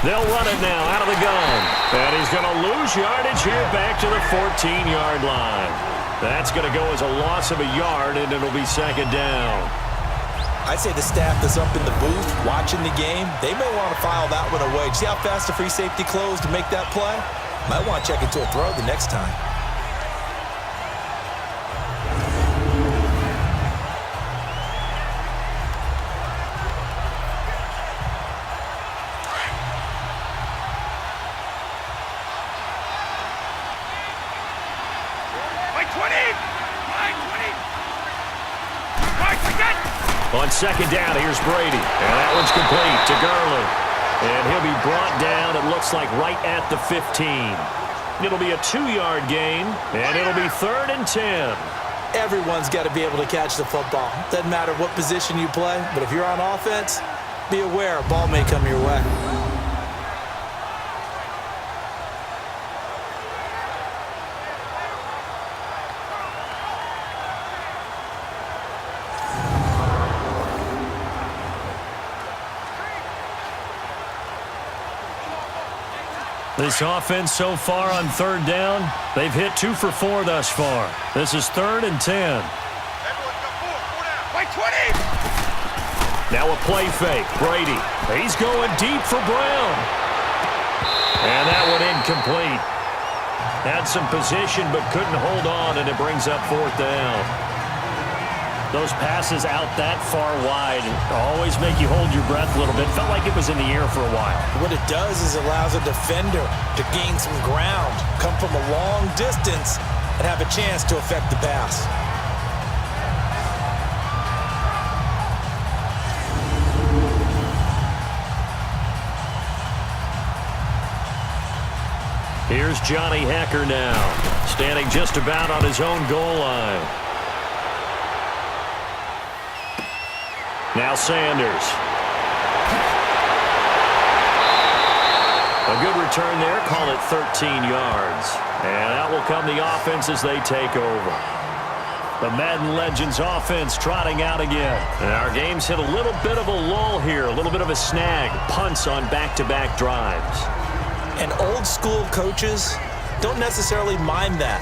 They'll run it now out of the gun. And he's going to lose yardage here back to the 14-yard line. That's going to go as a loss of a yard, and it'll be 2nd down. I'd say the staff that's up in the booth watching the game, they may want to file that one away. See how fast the free safety closed to make that play? Might want to check into a throw the next time. On 2nd down, here's Brady. And that one's complete to Gurley. And he'll be brought down, it looks like, right at the 15. It'll be a 2-yard gain, and it'll be 3rd and 10. Everyone's got to be able to catch the football. Doesn't matter what position you play, but if you're on offense, be aware a ball may come your way. This offense so far on 3rd down, they've hit 2 for 4 thus far. This is 3rd and 10. Now a play fake. Brady. He's going deep for Brown. And that one incomplete. Had some position but couldn't hold on, and it brings up 4th down. Those passes out that far wide always make you hold your breath a little bit. Felt like it was in the air for a while. What it does is it allows a defender to gain some ground, come from a long distance, and have a chance to affect the pass. Here's Johnny Hacker now, standing just about on his own goal line. Now Sanders. A good return there. Call it 13 yards. And out will come the offense as they take over. The Madden Legends offense trotting out again. And our game's hit a little bit of a lull here. A little bit of a snag. Punts on back-to-back drives. And old school coaches don't necessarily mind that.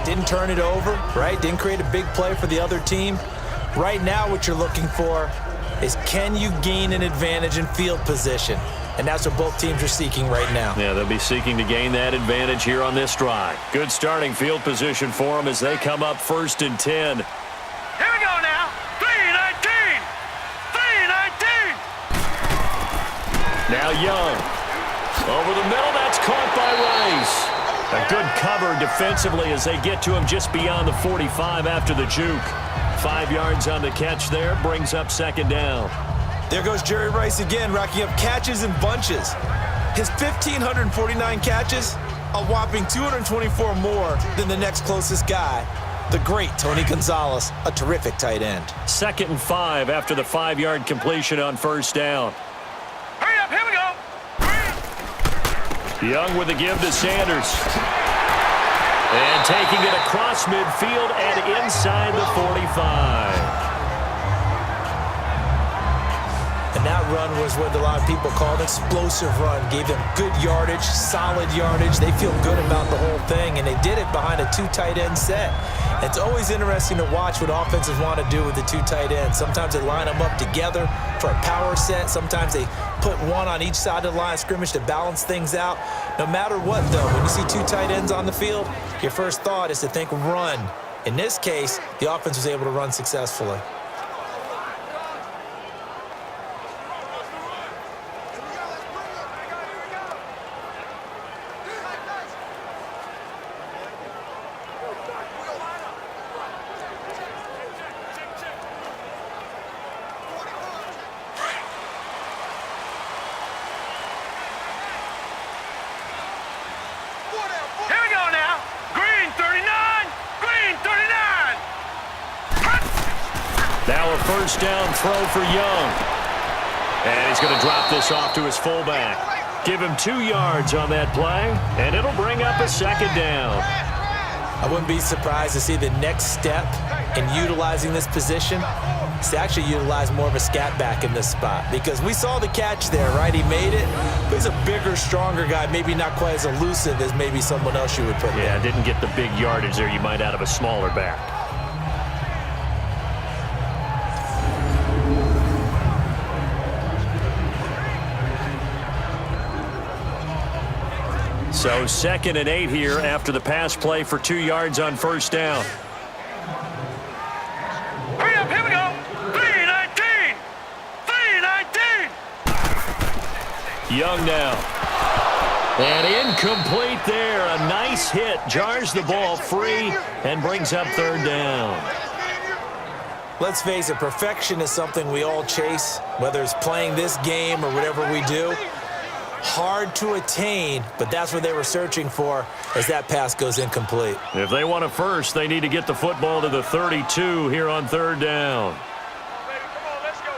Didn't turn it over, right? Didn't create a big play for the other team. Right now what you're looking for is, can you gain an advantage in field position? And that's what both teams are seeking right now. Yeah, they'll be seeking to gain that advantage here on this drive. Good starting field position for them as they come up 1st and 10. Here we go now. 3-19. 3-19. Now Young. Over the middle, that's caught by Rice. A good cover defensively as they get to him just beyond the 45 after the juke. 5 yards on the catch there, brings up 2nd down. There goes Jerry Rice again, racking up catches and bunches. His 1,549 catches, a whopping 224 more than the next closest guy, the great Tony Gonzalez, a terrific tight end. 2nd and 5 after the 5-yard completion on first down. Hurry up, here we go. Young with the give to Sanders. And taking it across midfield and inside the 45. And that run was what a lot of people call an explosive run. Gave them good yardage, solid yardage. They feel good about the whole thing, and they did it behind a 2 tight end set. It's always interesting to watch what offenses want to do with the 2 tight ends. Sometimes they line them up together for a power set. Sometimes they put one on each side of the line of scrimmage to balance things out. No matter what, though, when you see 2 tight ends on the field, your first thought is to think run. In this case, the offense was able to run successfully. Here we go now. Green 39. Green 39. Now a first down throw for Young. And he's going to drop this off to his fullback. Give him 2 yards on that play, and it'll bring up a 2nd down. I wouldn't be surprised to see the next step in utilizing this position is to actually utilize more of a scat back in this spot, because we saw the catch there, right? He made it, but he's a bigger, stronger guy, maybe not quite as elusive as maybe someone else you would put Yeah, there. didn't get the big yardage there you might out of a smaller back. So 2nd and 8 here after the pass play for 2 yards on first down. Hurry up, here we go. 319. 319. Young now. And incomplete there. A nice hit. Jars the ball free and brings up 3rd down. Let's face it, perfection is something we all chase, whether it's playing this game or whatever we do. Hard to attain, but that's what they were searching for as that pass goes incomplete. If they want a first, they need to get the football to the 32 here on 3rd down.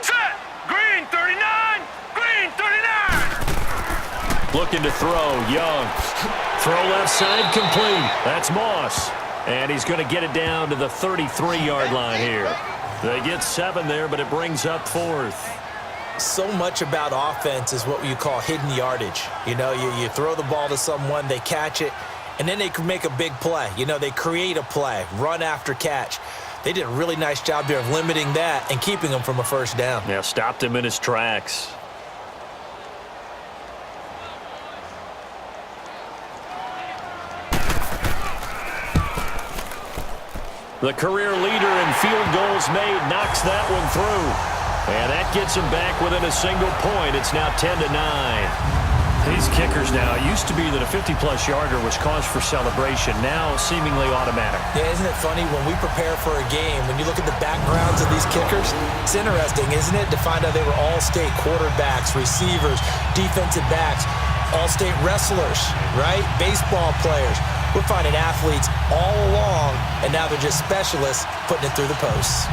Set. Green 39. Green 39. Looking to throw. Young. Throw left side complete. That's Moss. And he's going to get it down to the 33-yard line here. They get 7 there, but it brings up 4th. So much about offense is what you call hidden yardage. You know, you throw the ball to someone, they catch it, and then they can make a big play. You know, they create a play, run after catch. They did a really nice job here of limiting that and keeping him from a first down. Yeah, stopped him in his tracks. The career leader in field goals made knocks that one through. And that gets him back within a single point. It's now 10-9. These kickers now, it used to be that a 50-plus yarder was cause for celebration. Now seemingly automatic. Yeah, isn't it funny when we prepare for a game, when you look at the backgrounds of these kickers, it's interesting, isn't it, to find out they were all-state quarterbacks, receivers, defensive backs, all-state wrestlers, right? Baseball players. We're finding athletes all along, and now they're just specialists putting it through the posts.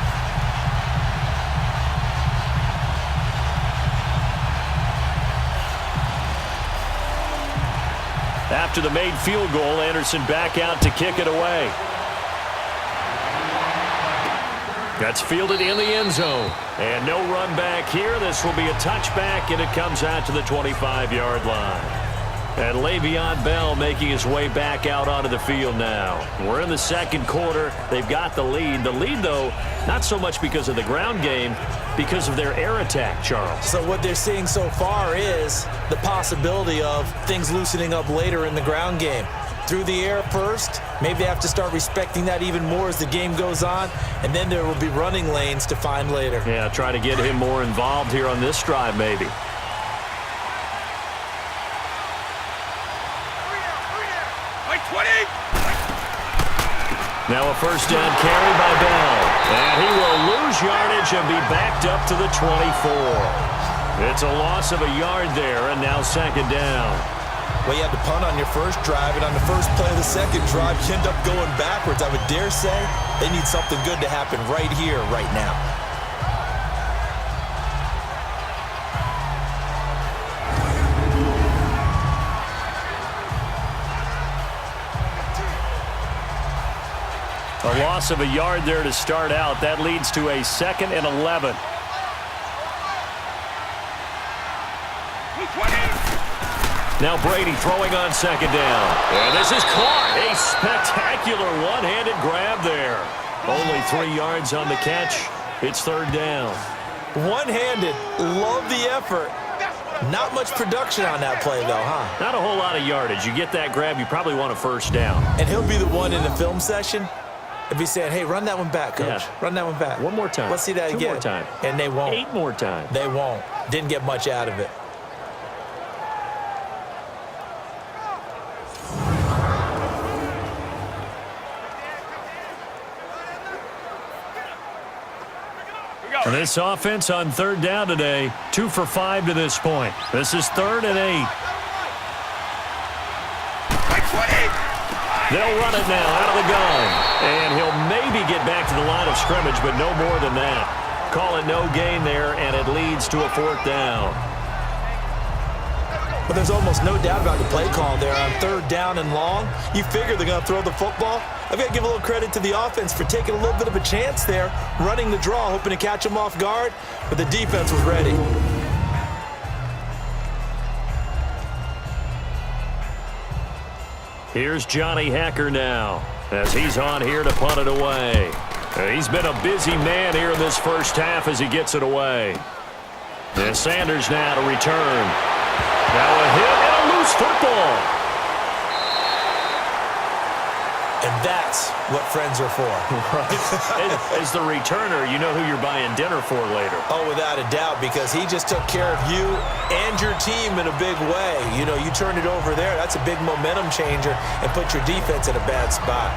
After the made field goal, Anderson back out to kick it away. That's fielded in the end zone. And no run back here. This will be a touchback, and it comes out to the 25-yard line. And Le'Veon Bell making his way back out onto the field now. We're in the 2nd quarter. They've got the lead. The lead, though, not so much because of the ground game, because of their air attack, Charles. So what they're seeing so far is the possibility of things loosening up later in the ground game. Through the air first, maybe they have to start respecting that even more as the game goes on, and then there will be running lanes to find later. Yeah, try to get him more involved here on this drive, maybe. Now a first down carry by Bell. And he will lose yardage and be backed up to the 24. It's a loss of a yard there, and now second down. Well, you had to punt on your first drive, and on the first play of the second drive, you end up going backwards. I would dare say they need something good to happen right here, right now. A loss of a yard there to start out. That leads to a 2nd and 11. Now Brady throwing on second down. And this is caught. A spectacular one-handed grab there. Only 3 yards on the catch. It's third down. One-handed. Love the effort. Not much production on that play, though, huh? Not a whole lot of yardage. You get that grab, you probably want a first down. And he'll be the one in the film session. If he's saying, hey, run that one back, Coach. Yeah. Run that one back. One more time. Let's see that 2 again. more time. And they won't. 8 more times. They won't. Didn't get much out of it. And this offense on third down today, 2 for 5 to this point. This is 3rd and 8. They'll run it now out of the gun. And he'll maybe get back to the line of scrimmage, but no more than that. Call it no gain there, and it leads to a 4th down. But there's almost no doubt about the play call there on 3rd down and long. You figure they're going to throw the football. I've got to give a little credit to the offense for taking a little bit of a chance there, running the draw, hoping to catch them off guard, but the defense was ready. Here's Johnny Hacker now as he's on here to punt it away. He's been a busy man here in this first half as he gets it away. And Sanders now to return. Now a hit and a loose football. And that's what friends are for. As the returner, you know who you're buying dinner for later. Oh, without a doubt, because he just took care of you and your team in a big way. You know, you turned it over there. That's a big momentum changer and put your defense in a bad spot.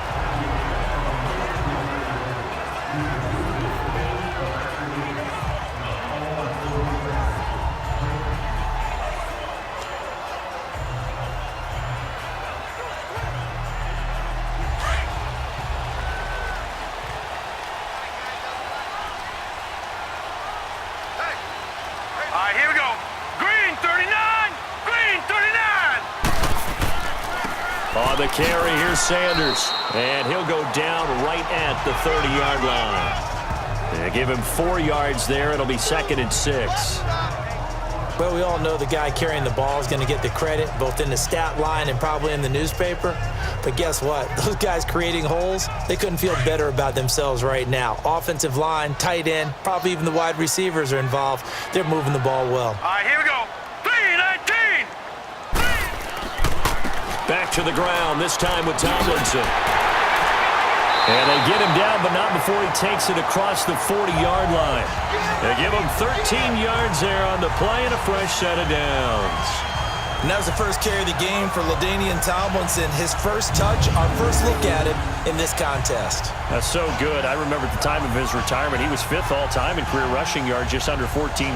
Here we go. Green 39. Green 39. On the carry, here's Sanders. And he'll go down right at the 30-yard line. They give him 4 yards there. It'll be 2nd and 6. Well, we all know the guy carrying the ball is going to get the credit, both in the stat line and probably in the newspaper. But guess what? Those guys creating holes, they couldn't feel better about themselves right now. Offensive line, tight end, probably even the wide receivers are involved. They're moving the ball well. All right, here we go. 3-19. Back to the ground, this time with Tomlinson. And they get him down, but not before he takes it across the 40-yard line. They give him 13 yards there on the play and a fresh set of downs. And that was the first carry of the game for LaDainian Tomlinson. His first touch, our first look at him in this contest. That's so good. I remember at the time of his retirement, he was 5th all-time in career rushing yards, just under 14,000.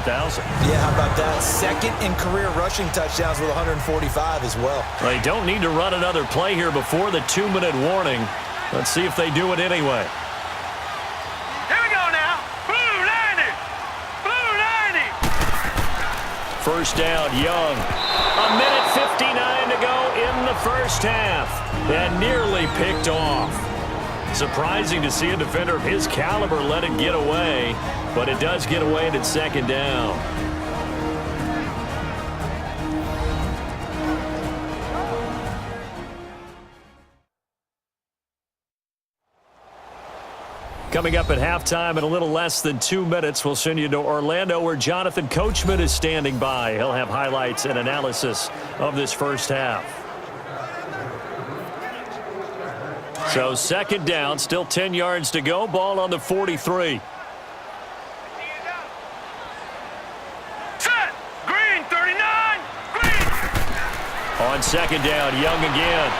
Yeah, how about that? 2nd in career rushing touchdowns with 145 as well. They don't need to run another play here before the 2-minute warning. Let's see if they do it anyway. Here we go now. Blue 90. Blue 90. First down, Young. 1:59 to go in the first half. And nearly picked off. Surprising to see a defender of his caliber let it get away. But it does get away and it's 2nd down. Coming up at halftime in a little less than 2 minutes, we'll send you to Orlando where Jonathan Coachman is standing by. He'll have highlights and analysis of this first half. So 2nd down, still 10 yards to go. Ball on the 43. Set. Green 39. Green. On 2nd down, Young again.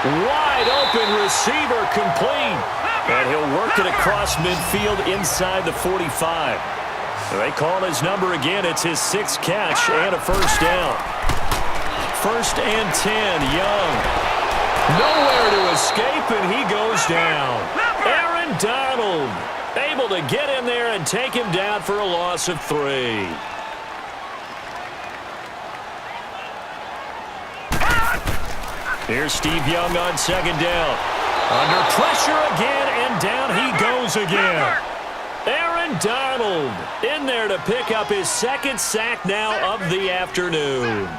Wide open receiver complete. And he'll work it across midfield inside the 45. They call his number again. It's his 6th catch and a first down. 1st and 10, Young. Nowhere to escape, and he goes down. Aaron Donald able to get in there and take him down for a loss of 3. Here's Steve Young on 2nd down. Under pressure again, and down he goes again. Aaron Donald in there to pick up his 2nd sack now of the afternoon.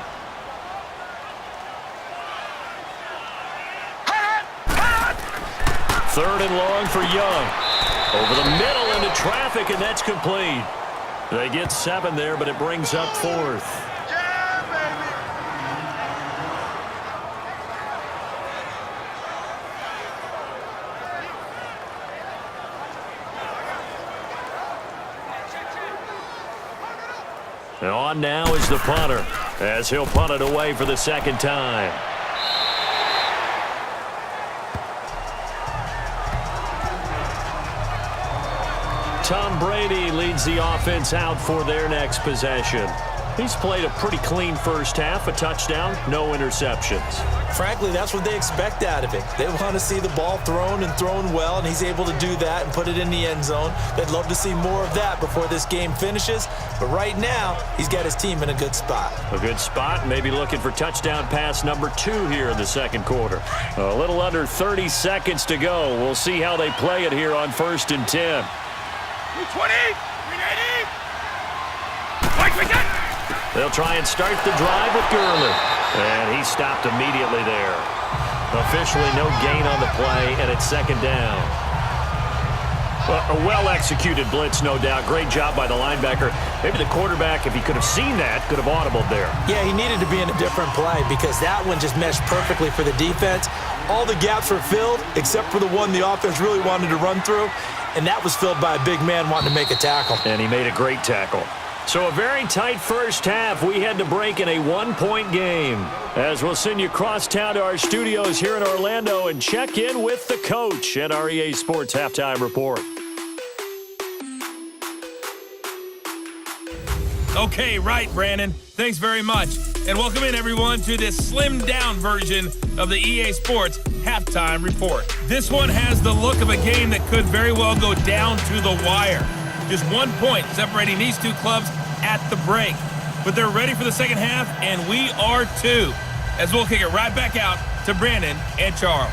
Third and long for Young. Over the middle into traffic, and that's complete. They get 7 there, but it brings up 4th. And on now is the punter, as he'll punt it away for the 2nd time. Tom Brady leads the offense out for their next possession. He's played a pretty clean first half, a touchdown, no interceptions. Frankly, that's what they expect out of him. They want to see the ball thrown and thrown well, and he's able to do that and put it in the end zone. They'd love to see more of that before this game finishes, but right now, he's got his team in a good spot. A good spot, maybe looking for touchdown pass number 2 here in the 2nd quarter. A little under 30 seconds to go. We'll see how they play it here on 1st and 10. 20, 380. Like we got. They'll try and start the drive with Gurley. And he stopped immediately there. Officially no gain on the play, and it's 2nd down. A well-executed blitz, no doubt. Great job by the linebacker. Maybe the quarterback, if he could have seen that, could have audibled there. Yeah, he needed to be in a different play because that one just meshed perfectly for the defense. All the gaps were filled except for the one the offense really wanted to run through, and that was filled by a big man wanting to make a tackle. And he made a great tackle. So a very tight first half. We had to break in a 1-point game. As we'll send you across town to our studios here in Orlando and check in with the coach at our EA Sports Halftime Report. Okay, right, Brandon. Thanks very much. And welcome in, everyone, to this slimmed-down version of the EA Sports Halftime Report. This one has the look of a game that could very well go down to the wire. Just 1 point separating these two clubs at the break. But they're ready for the second half, and we are too. As we'll kick it right back out to Brandon and Charles.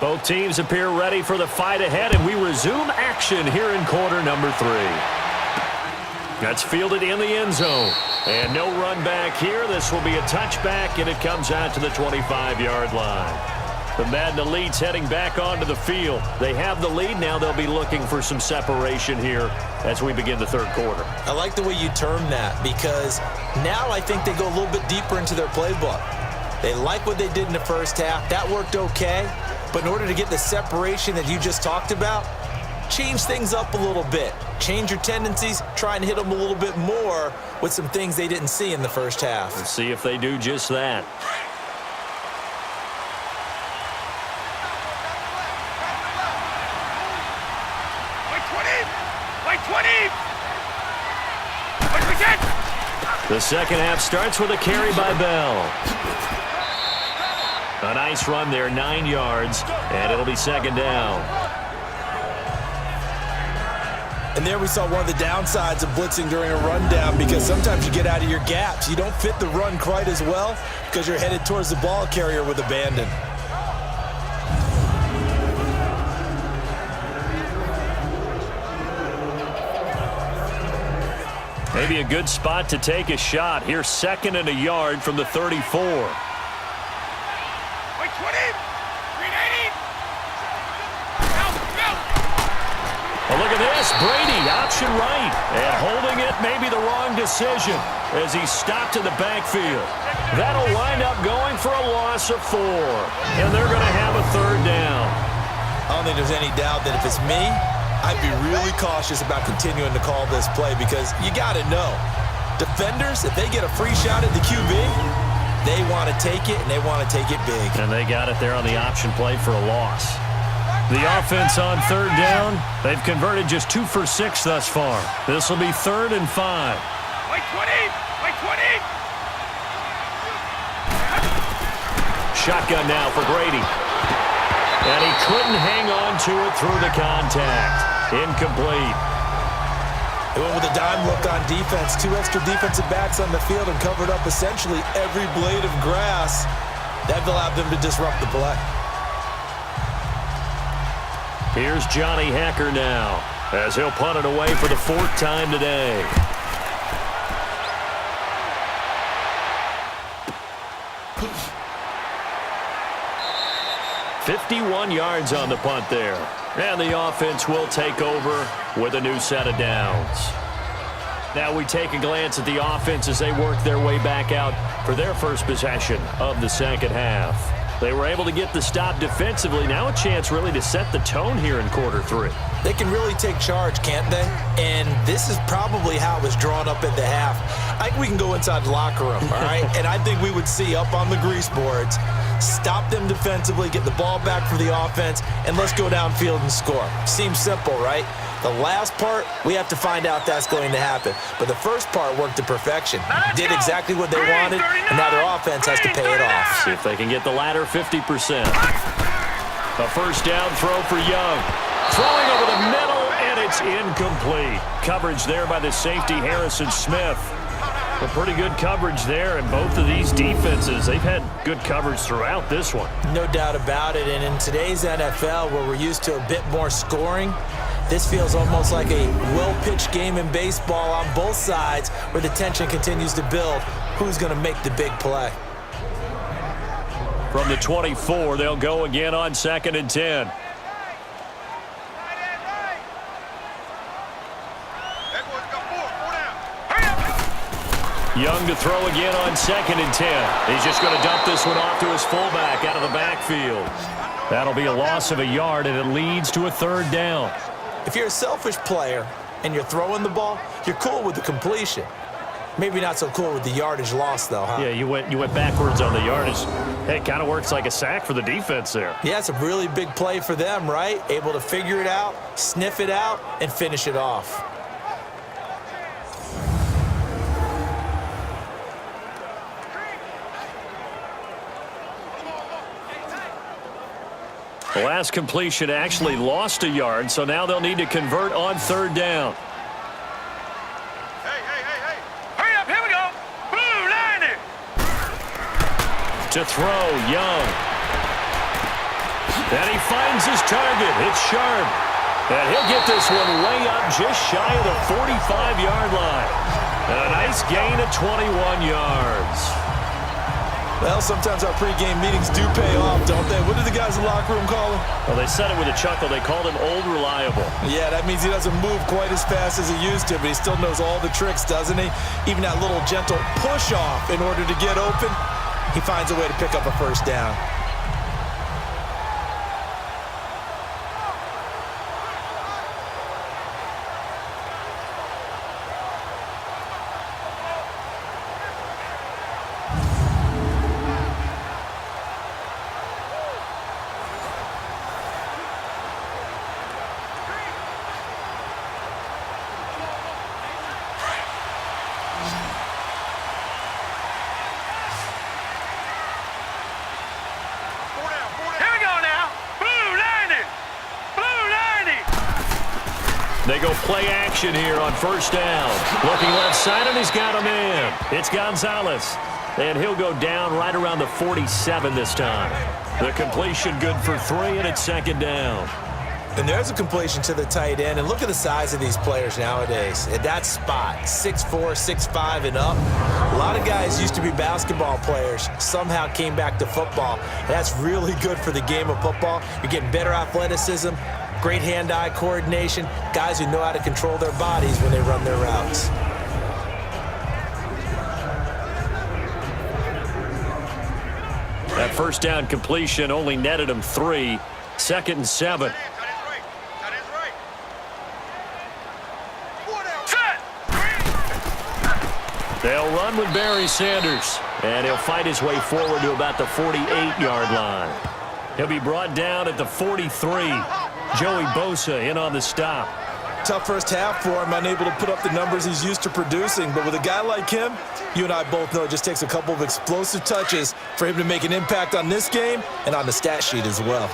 Both teams appear ready for the fight ahead, and we resume action here in quarter number 3. That's fielded in the end zone. And no run back here. This will be a touchback, and it comes out to the 25-yard line. The Madden Elite's heading back onto the field. They have the lead. Now they'll be looking for some separation here as we begin the 3rd quarter. I like the way you term that because now I think they go a little bit deeper into their playbook. They like what they did in the first half. That worked okay. But in order to get the separation that you just talked about, change things up a little bit. Change your tendencies, try and hit them a little bit more with some things they didn't see in the first half. Let's see if they do just that. The second half starts with a carry by Bell. A nice run there, 9 yards, and it'll be 2nd down. And there we saw one of the downsides of blitzing during a rundown because sometimes you get out of your gaps. You don't fit the run quite as well because you're headed towards the ball carrier with abandon. Maybe a good spot to take a shot. Here's 2nd and a yard from the 34. Well, look at this. Brady, option right. And holding it, maybe the wrong decision as he stopped in the backfield. That'll wind up going for a loss of 4. And they're going to have a 3rd down. I don't think there's any doubt that if it's me, I'd be really cautious about continuing to call this play because you got to know, defenders, if they get a free shot at the QB, they want to take it, and they want to take it big. And they got it there on the option play for a loss. The offense on 3rd down, they've converted just 2 for 6 thus far. This will be 3rd and 5. Wait 20! Wait 20! Shotgun now for Brady. And he couldn't hang on to it through the contact. Incomplete. They went with a dime look on defense. 2 extra defensive backs on the field and covered up essentially every blade of grass. That allowed them to disrupt the play. Here's Johnny Hacker now as he'll punt it away for the 4th time today. $51 yards on the punt there. And the offense will take over with a new set of downs. Now we take a glance at the offense as they work their way back out for their first possession of the second half. They were able to get the stop defensively. Now a chance really to set the tone here in quarter 3. They can really take charge, can't they? And this is probably how it was drawn up at the half. I think we can go inside the locker room, all right? And I think we would see up on the grease boards, stop them defensively, get the ball back for the offense, and let's go downfield and score. Seems simple, right? The last part, we have to find out that's going to happen. But the first part worked to perfection. Did exactly what they wanted, and now their offense has to pay it off. See if they can get the latter 50%. A first down throw for Young. Throwing over the middle, and it's incomplete. Coverage there by the safety, Harrison Smith. A pretty good coverage there, and both of these defenses, they've had good coverage throughout this one. No doubt about it, and in today's NFL, where we're used to a bit more scoring, this feels almost like a well-pitched game in baseball on both sides where the tension continues to build. Who's going to make the big play? From the 24, they'll go again on 2nd and 10. Young to throw again on 2nd and 10. He's just going to dump this one off to his fullback out of the backfield. That'll be a loss of a yard, and it leads to a 3rd down. If you're a selfish player and you're throwing the ball, you're cool with the completion. Maybe not so cool with the yardage loss, though, huh? Yeah, you went backwards on the yardage. Hey, it kind of works like a sack for the defense there. Yeah, it's a really big play for them, right? Able to figure it out, sniff it out, and finish it off. The last completion actually lost a yard, so now they'll need to convert on 3rd down. Hey! Hurry up, here we go! Blue, line it! To throw, Young. And he finds his target. It's Sharp. And he'll get this one way up just shy of the 45-yard line. And a nice gain of 21 yards. Well, sometimes our pregame meetings do pay off, don't they? What did the guys in the locker room call him? Well, they said it with a chuckle. They called him Old Reliable. Yeah, that means he doesn't move quite as fast as he used to, but he still knows all the tricks, doesn't he? Even that little gentle push-off in order to get open, he finds a way to pick up a first down. They go play action here on 1st down. Looking left side, and he's got a man. It's Gonzalez. And he'll go down right around the 47 this time. The completion good for 3, and it's 2nd down. And there's a completion to the tight end. And look at the size of these players nowadays. At that spot, 6'4", 6'5", and up. A lot of guys used to be basketball players, somehow came back to football. And that's really good for the game of football. You're getting better athleticism, great hand-eye coordination, guys who know how to control their bodies when they run their routes. That first down completion only netted him 3. 2nd and 7. They'll run with Barry Sanders, and he'll fight his way forward to about the 48-yard line. He'll be brought down at the 43. Joey Bosa in on the stop. Tough first half for him, unable to put up the numbers he's used to producing. But with a guy like him, you and I both know it just takes a couple of explosive touches for him to make an impact on this game and on the stat sheet as well.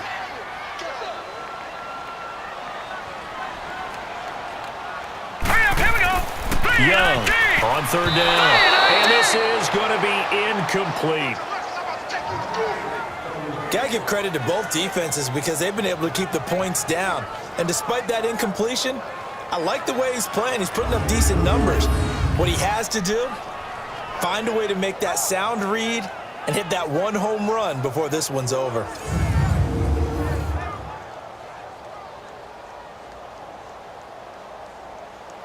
Young on 3rd down. And this is going to be incomplete. Gotta give credit to both defenses because they've been able to keep the points down. And despite that incompletion, I like the way he's playing. He's putting up decent numbers. What he has to do, find a way to make that sound read and hit that one home run before this one's over.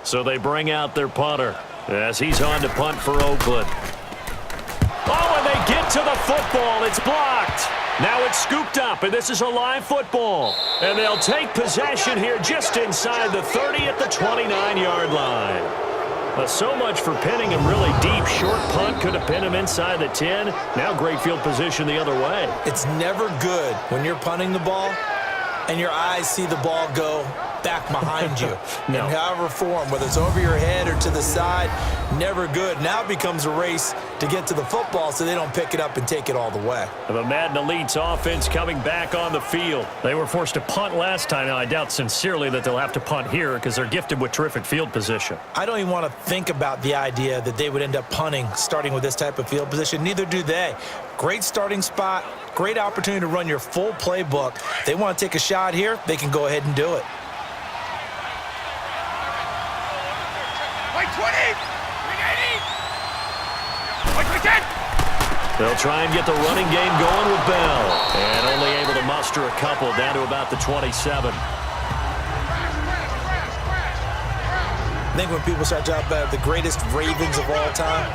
So they bring out their punter as he's on to punt for Oakland. Oh, and they get to the football. It's blocked. Now it's scooped up, and this is a live football. And they'll take possession here just inside the 30 at the 29-yard line. So much for pinning him really deep. Short punt could have pinned him inside the 10. Now great field position the other way. It's never good when you're punting the ball and your eyes see the ball go back behind you. No. In however form, whether it's over your head or to the side, never good. Now it becomes a race to get to the football so they don't pick it up and take it all the way. The Madden Elite's offense coming back on the field. They were forced to punt last time. Now, I doubt sincerely that they'll have to punt here because they're gifted with terrific field position. I don't even want to think about the idea that they would end up punting starting with this type of field position. Neither do they. Great starting spot, great opportunity to run your full playbook. If they want to take a shot here, they can go ahead and do it. They'll try and get the running game going with Bell. And only able to muster a couple down to about the 27. I think when people start talking about the greatest Ravens of all time,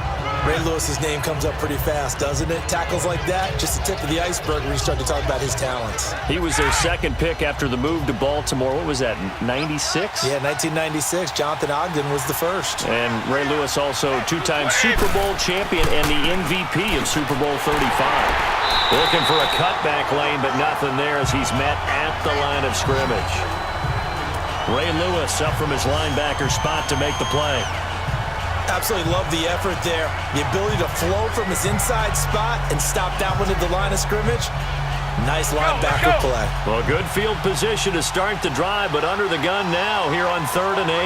Ray Lewis's name comes up pretty fast, doesn't it? Tackles like that, just the tip of the iceberg when you start to talk about his talents. He was their second pick after the move to Baltimore. What was that, 96? Yeah, 1996. Jonathan Ogden was the first. And Ray Lewis also two-time Super Bowl champion and the MVP of Super Bowl 35. Looking for a cutback lane, but nothing there as he's met at the line of scrimmage. Ray Lewis up from his linebacker spot to make the play. Absolutely love the effort there. The ability to flow from his inside spot and stop that one at the line of scrimmage. Nice linebacker play. Well, good field position to start the drive, but under the gun now here on 3rd and 8.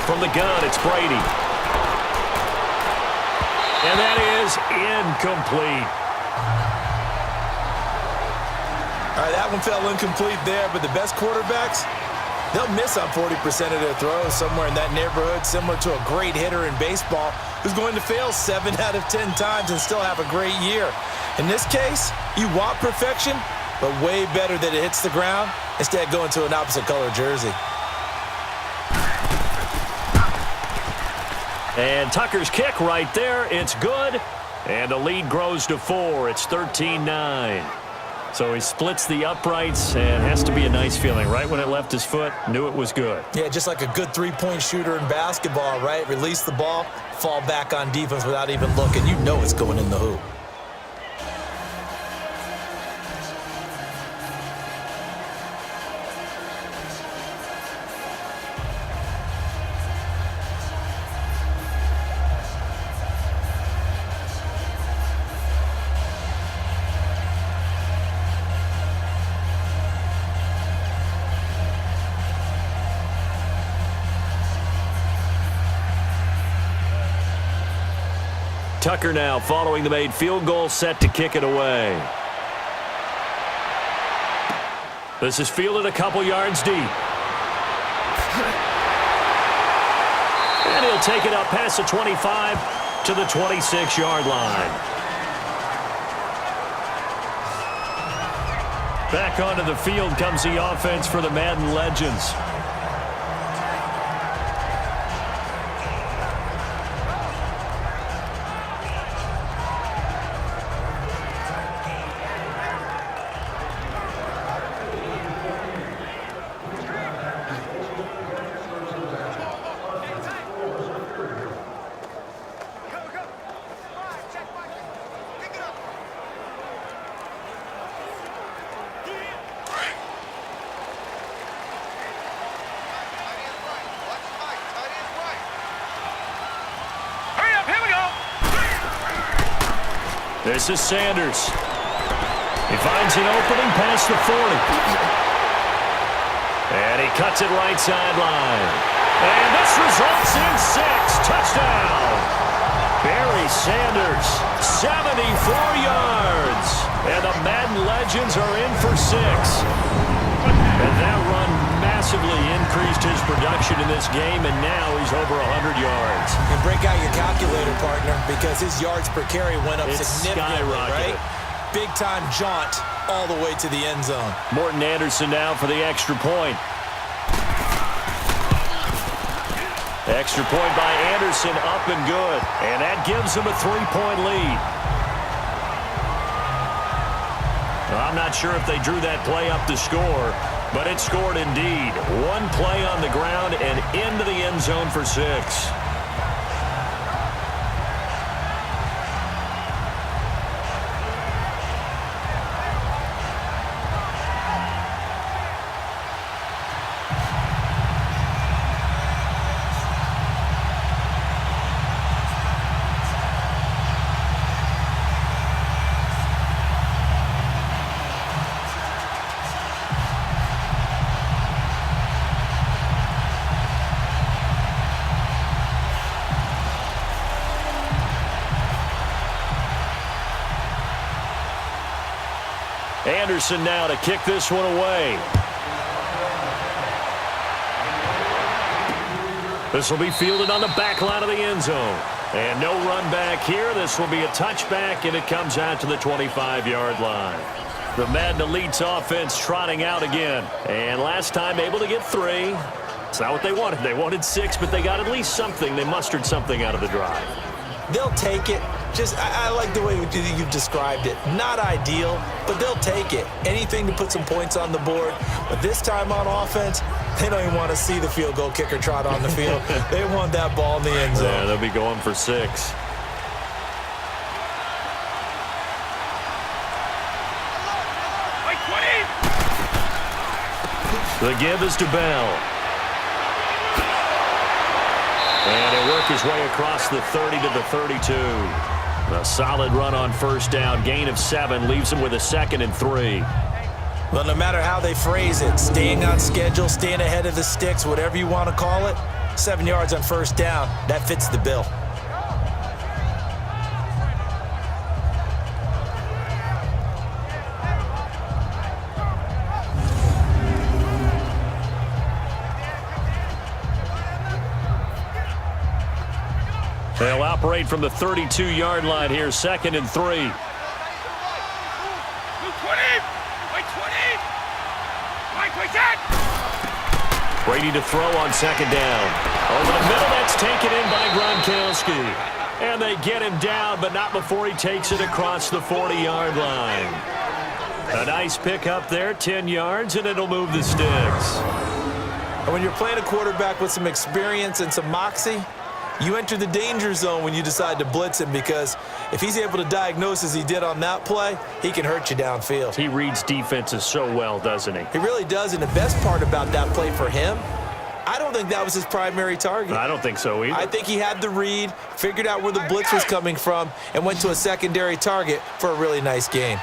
From the gun, it's Brady. And that is incomplete. All right, that one fell incomplete there, but the best quarterbacks, they'll miss on 40% of their throws somewhere in that neighborhood, similar to a great hitter in baseball who's going to fail 7 out of 10 times and still have a great year. In this case, you want perfection, but way better that it hits the ground instead of going to an opposite color jersey. And Tucker's kick right there. It's good. And the lead grows to 4. It's 13-9. So he splits the uprights and has to be a nice feeling. Right when it left his foot, knew it was good. Yeah, just like a good three-point shooter in basketball, right? Release the ball, fall back on defense without even looking. You know it's going in the hoop. Tucker now following the made field goal, set to kick it away. This is fielded a couple yards deep. And he'll take it up past the 25 to the 26-yard line. Back onto the field comes the offense for the Madden Legends. This is Sanders. He finds an opening past the 40. And he cuts it right sideline. And this results in 6. Touchdown. Barry Sanders, 74 yards. And the Madden Legends are in for 6. And that run massively increased his production in this game, and now he's over 100 yards. And break out your calculator, partner, because his yards per carry went up significantly, right? Big-time jaunt all the way to the end zone. Morton Anderson now for the extra point. Extra point by Anderson, up and good. And that gives him a 3-point lead. Well, I'm not sure if they drew that play up to score, but it scored indeed. One play on the ground and into the end zone for 6. Anderson now to kick this one away. This will be fielded on the back line of the end zone. And no run back here. This will be a touchback, and it comes out to the 25-yard line. The Madden Elite's offense trotting out again. And last time able to get 3. It's not what they wanted. They wanted 6, but they got at least something. They mustered something out of the drive. They'll take it. I like the way you've described it. Not ideal, but they'll take it. Anything to put some points on the board. But this time on offense, they don't even want to see the field goal kicker trot on the field. They want that ball in the end zone. Yeah, they'll be going for 6. The give is to Bell. And he'll work his way across the 30 to the 32. A solid run on first down. Gain of 7 leaves him with a 2nd and 3. Well, no matter how they phrase it, staying on schedule, staying ahead of the sticks, whatever you want to call it, 7 yards on first down, that fits the bill. They'll operate from the 32-yard line here, 2nd and 3. Brady to throw on 2nd down. Over the middle, that's taken in by Gronkowski. And they get him down, but not before he takes it across the 40-yard line. A nice pick up there, 10 yards, and it'll move the sticks. And when you're playing a quarterback with some experience and some moxie, you enter the danger zone when you decide to blitz him, because if he's able to diagnose as he did on that play, he can hurt you downfield. He reads defenses so well, doesn't he? He really does, and the best part about that play for him, I don't think that was his primary target. I don't think so either. I think he had the read, figured out where the blitz was coming from, and went to a secondary target for a really nice gain.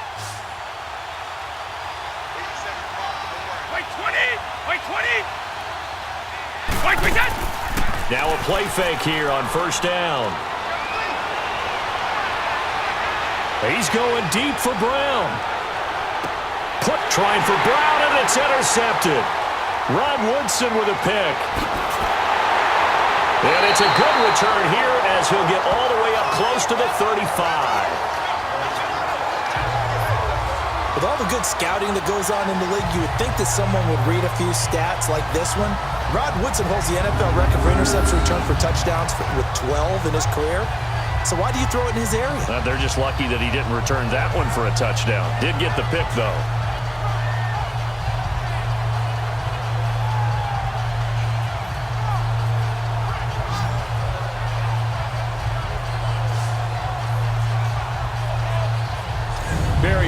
Now a play fake here on first down. He's going deep for Brown. Trying for Brown, and it's intercepted. Rod Woodson with a pick. And it's a good return here as he'll get all the way up close to the 35. With all the good scouting that goes on in the league, you would think that someone would read a few stats like this one. Rod Woodson holds the NFL record for intercepts returned for touchdowns with 12 in his career. So why do you throw it in his area? They're just lucky that he didn't return that one for a touchdown. Did get the pick, though.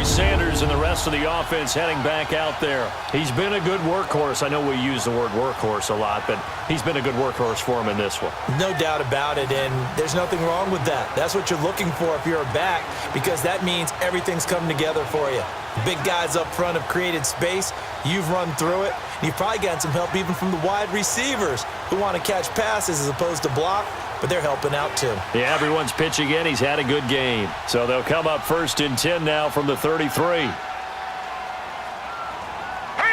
Sanders and the rest of the offense heading back out there. He's been a good workhorse. I know we use the word workhorse a lot, but he's been a good workhorse for him in this one. No doubt about it, and there's nothing wrong with that. That's what you're looking for if you're a back, because that means everything's coming together for you. Big guys up front have created space. You've run through it. You've probably gotten some help even from the wide receivers who want to catch passes as opposed to block, but they're helping out too. Yeah, everyone's pitching in. He's had a good game. So they'll come up 1st and 10 now from the 33. Hurry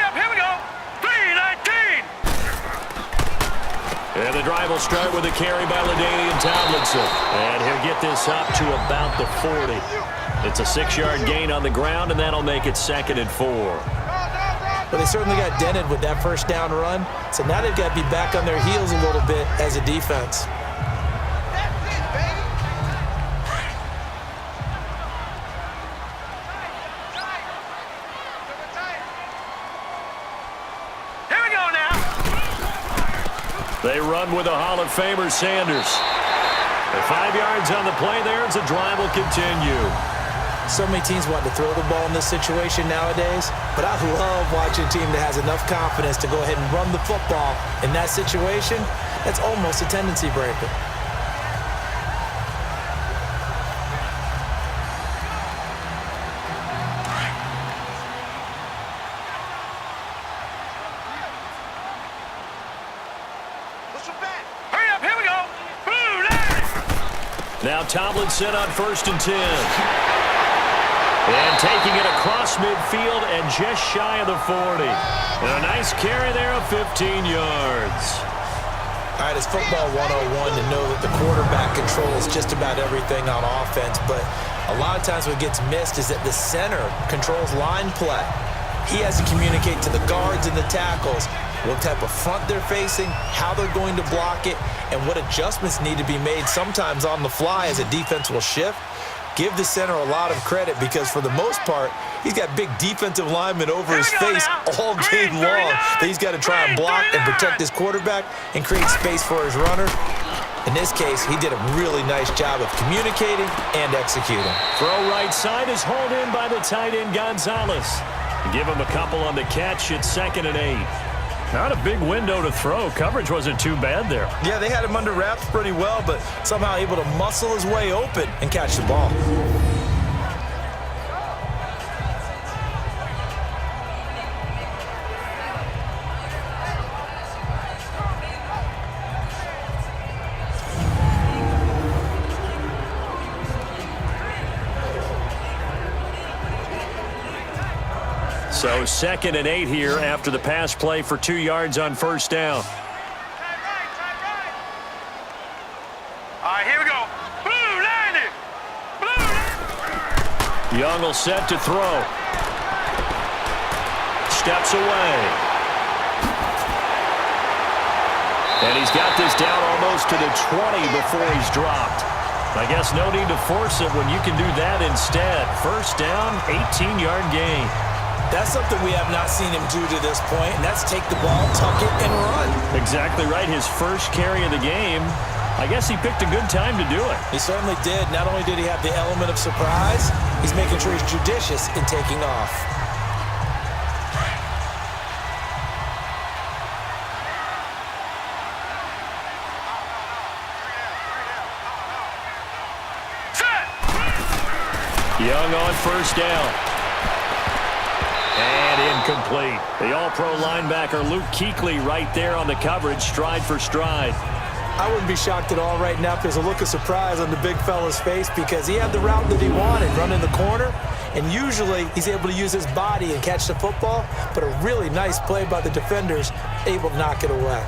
up, here we go. 3-19. And the drive will start with a carry by LaDainian Tomlinson. And he'll get this up to about the 40. It's a 6-yard gain on the ground, and that'll make it 2nd and 4. Well, they certainly got dented with that first down run, so now they've got to be back on their heels a little bit as a defense. Here we go now. They run with a Hall of Famer, Sanders. The 5 yards on the play there as the drive will continue. So many teams want to throw the ball in this situation nowadays, but I love watching a team that has enough confidence to go ahead and run the football. In that situation, that's almost a tendency breaker. Hurry up, here we go. Blue line. Now Tomlinson on 1st and 10. And taking it across midfield and just shy of the 40. And a nice carry there of 15 yards. All right, it's football 101 to know that the quarterback controls just about everything on offense, but a lot of times what gets missed is that the center controls line play. He has to communicate to the guards and the tackles what type of front they're facing, how they're going to block it, and what adjustments need to be made sometimes on the fly as a defense will shift. Give the center a lot of credit because, for the most part, he's got big defensive linemen over his face all game long that he's got to try and block and protect his quarterback and create space for his runner. In this case, he did a really nice job of communicating and executing. Throw right side is hauled in by the tight end, Gonzalez. Give him a couple on the catch at 2nd and 8. Not a big window to throw. Coverage wasn't too bad there. Yeah, they had him under wraps pretty well, but somehow able to muscle his way open and catch the ball. So 2nd and 8 here after the pass play for 2 yards on 1st down. All right, here we go. Blue line. Blue. Young will set to throw. Steps away. And he's got this down almost to the 20 before he's dropped. I guess no need to force it when you can do that instead. 1st down, 18-yard gain. That's something we have not seen him do to this point, and that's take the ball, tuck it, and run. Exactly right. His first carry of the game. I guess he picked a good time to do it. He certainly did. Not only did he have the element of surprise, he's making sure he's judicious in taking off. Young on 1st down. And incomplete. The all-pro linebacker Luke Kuechly right there on the coverage, stride for stride. I wouldn't be shocked at all right now if there's a look of surprise on the big fella's face because he had the route that he wanted, running the corner, and usually he's able to use his body and catch the football, but a really nice play by the defenders, able to knock it away.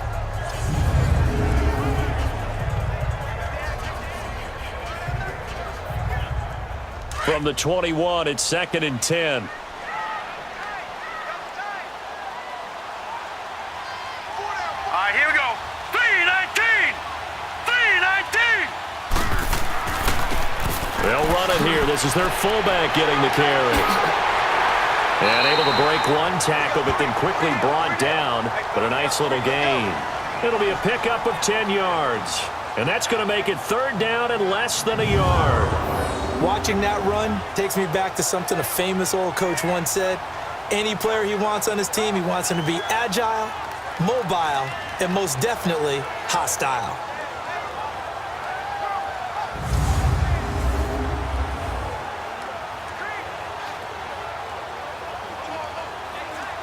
From the 21, it's 2nd and 10. They'll run it here. This is their fullback getting the carry. And able to break one tackle, but then quickly brought down. But a nice little gain. It'll be a pickup of 10 yards. And that's going to make it 3rd down and less than a yard. Watching that run takes me back to something a famous old coach once said. Any player he wants on his team, he wants him to be agile, mobile, and most definitely hostile.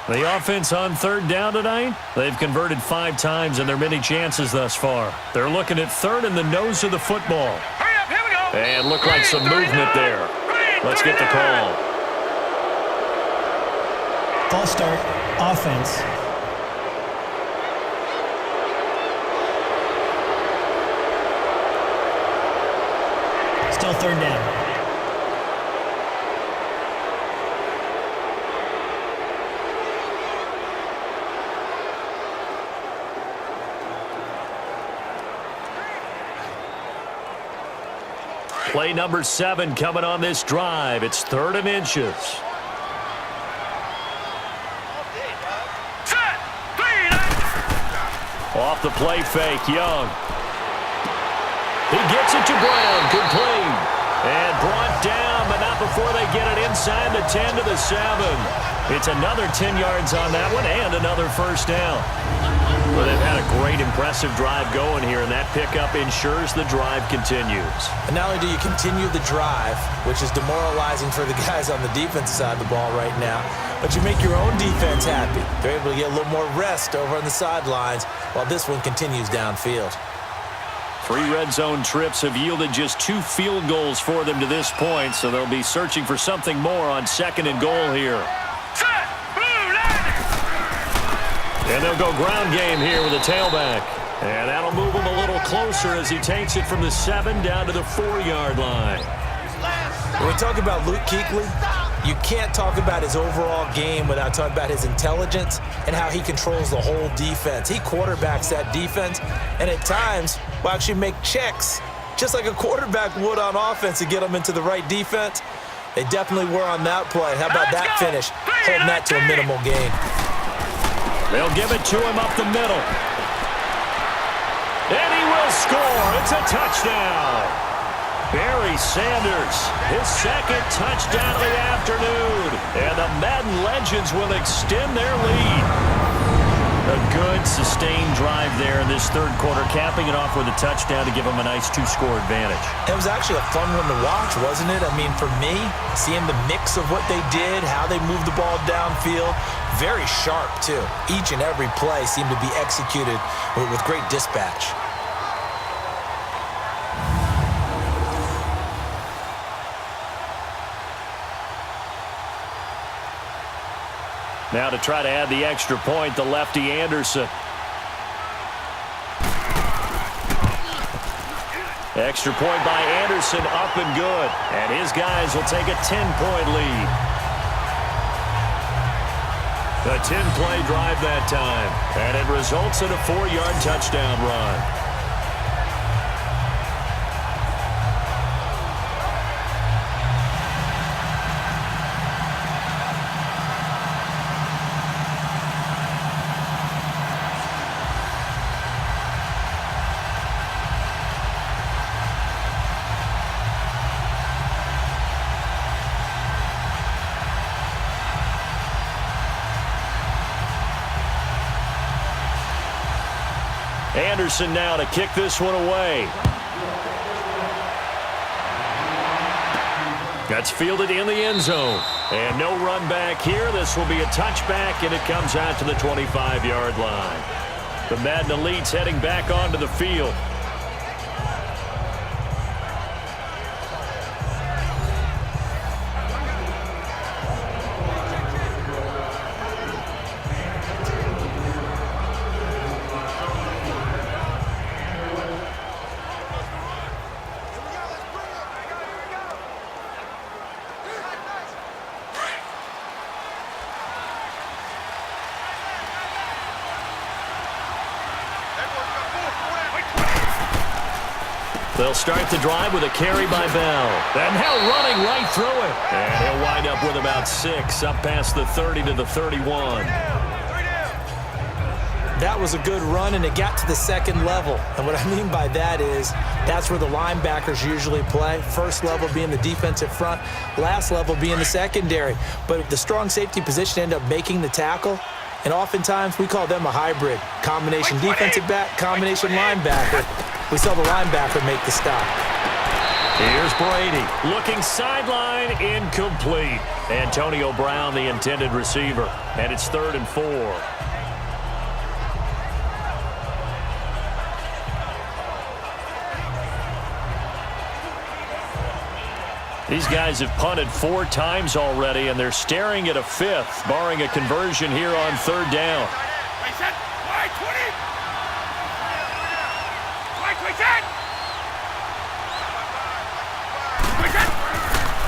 The offense on 3rd down tonight, they've converted 5 times in their many chances thus far. They're looking at 3rd in the nose of the football. Hurry up, here we go. And look like some movement there. Let's get the call. False start, offense. Still 3rd down. Play number 7 coming on this drive. It's 3rd and inches. Set. 3. Off the play fake, Young. He gets it to Brown, complete. And brought down, but not before they get it inside the 10 to the 7. It's another 10 yards on that one and another 1st down. Well, they've had a great, impressive drive going here, and that pickup ensures the drive continues. And not only do you continue the drive, which is demoralizing for the guys on the defensive side of the ball right now, but you make your own defense happy. They're able to get a little more rest over on the sidelines while this one continues downfield. 3 red zone trips have yielded just 2 field goals for them to this point, so they'll be searching for something more on 2nd and goal here. Set. Blue line. And they'll go ground game here with a tailback. And that'll move him a little closer as he takes it from the 7 down to the 4-yard line. When we talk about Luke Kuechly, you can't talk about his overall game without talking about his intelligence and how he controls the whole defense. He quarterbacks that defense, and at times will actually make checks, just like a quarterback would on offense to get them into the right defense. They definitely were on that play. How about that finish, holding that to a minimal gain. They'll give it to him up the middle. And he will score. It's a touchdown. Barry Sanders, his 2nd touchdown of the afternoon. And the Madden Legends will extend their lead. A good, sustained drive there in this 3rd quarter, capping it off with a touchdown to give them a nice 2-score advantage. It was actually a fun one to watch, wasn't it? I mean, for me, seeing the mix of what they did, how they moved the ball downfield, very sharp, too. Each and every play seemed to be executed with great dispatch. Now to try to add the extra point, the lefty Anderson. Extra point by Anderson, up and good. And his guys will take a 10-point lead. A 10-play drive that time. And it results in a 4-yard touchdown run. Anderson now to kick this one away. That's fielded in the end zone. And no run back here. This will be a touchback, and it comes out to the 25-yard line. The Madden Elite's heading back onto the field. They'll start the drive with a carry by Bell. And now running right through it. And he'll wind up with about 6, up past the 30 to the 31. That was a good run, and it got to the second level. And what I mean by that is that's where the linebackers usually play. First level being the defensive front, last level being the secondary. But the strong safety position ended up making the tackle, and oftentimes we call them a hybrid. Combination defensive back, combination linebacker. We saw the linebacker make the stop. Here's Brady looking sideline, incomplete. Antonio Brown, the intended receiver, and it's 3rd and 4. These guys have punted 4 times already, and they're staring at a 5th, barring a conversion here on 3rd down.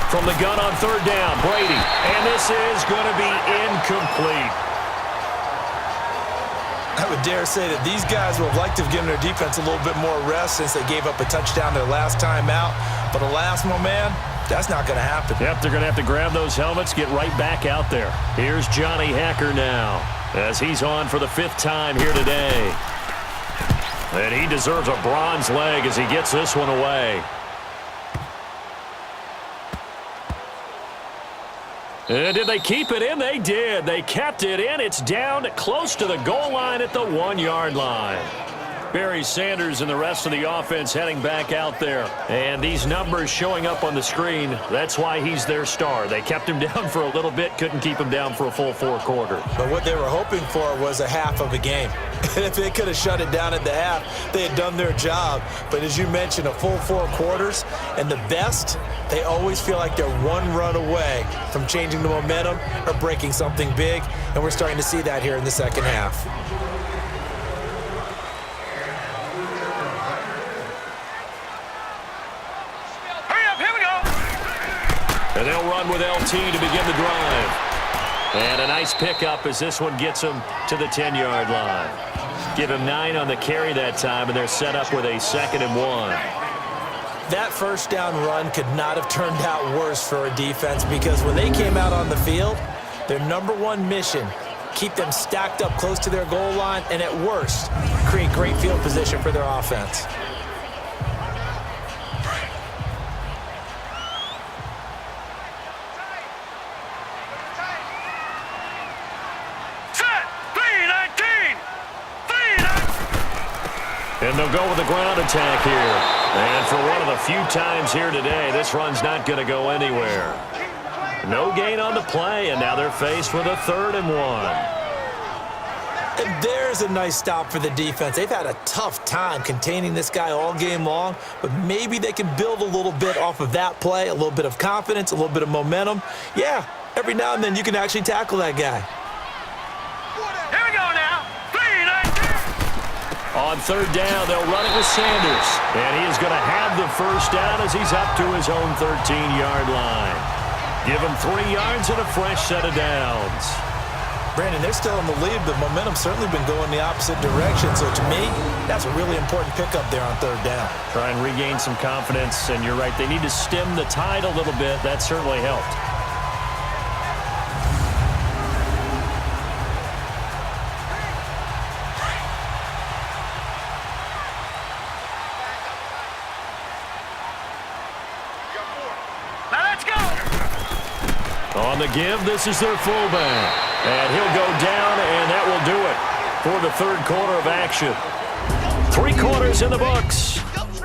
From the gun on 3rd down, Brady, and this is going to be incomplete. I would dare say that these guys would have liked to have given their defense a little bit more rest since they gave up a touchdown their last time out. But alas, my man, that's not going to happen. Yep, they're going to have to grab those helmets, get right back out there. Here's Johnny Hacker now as he's on for the 5th time here today. And he deserves a bronze leg as he gets this one away. And did they keep it in? They did. They kept it in. It's down close to the goal line at the 1-yard line. Barry Sanders and the rest of the offense heading back out there. And these numbers showing up on the screen, that's why he's their star. They kept him down for a little bit, couldn't keep him down for a full 4 quarters. But what they were hoping for was a half of a game. And if they could have shut it down at the half, they had done their job. But as you mentioned, a full 4 quarters, and the best, they always feel like they're 1 run away from changing the momentum or breaking something big. And we're starting to see that here in the second half. And they'll run with LT to begin the drive. And a nice pickup as this one gets them to the 10-yard line. Give him 9 on the carry that time, and they're set up with a 2nd and 1. That first down run could not have turned out worse for a defense because when they came out on the field, their #1 mission, keep them stacked up close to their goal line, and at worst, create great field position for their offense. And they'll go with the ground attack here. And for one of the few times here today, this run's not going to go anywhere. No gain on the play, and now they're faced with a 3rd and 1. And there's a nice stop for the defense. They've had a tough time containing this guy all game long, but maybe they can build a little bit off of that play, a little bit of confidence, a little bit of momentum. Yeah, every now and then you can actually tackle that guy. Here we go now. 3-19. On 3rd down, they'll run it with Sanders. And he is going to have the first down as he's up to his own 13-yard line. Give him 3 yards and a fresh set of downs. Brandon, they're still in the lead, but momentum's certainly been going the opposite direction. So to me, that's a really important pickup there on 3rd down. Try and regain some confidence, and you're right. They need to stem the tide a little bit. That certainly helped. On the give, this is their fullback. And he'll go down, and that will do it for the 3rd quarter of action. 3 quarters in the books.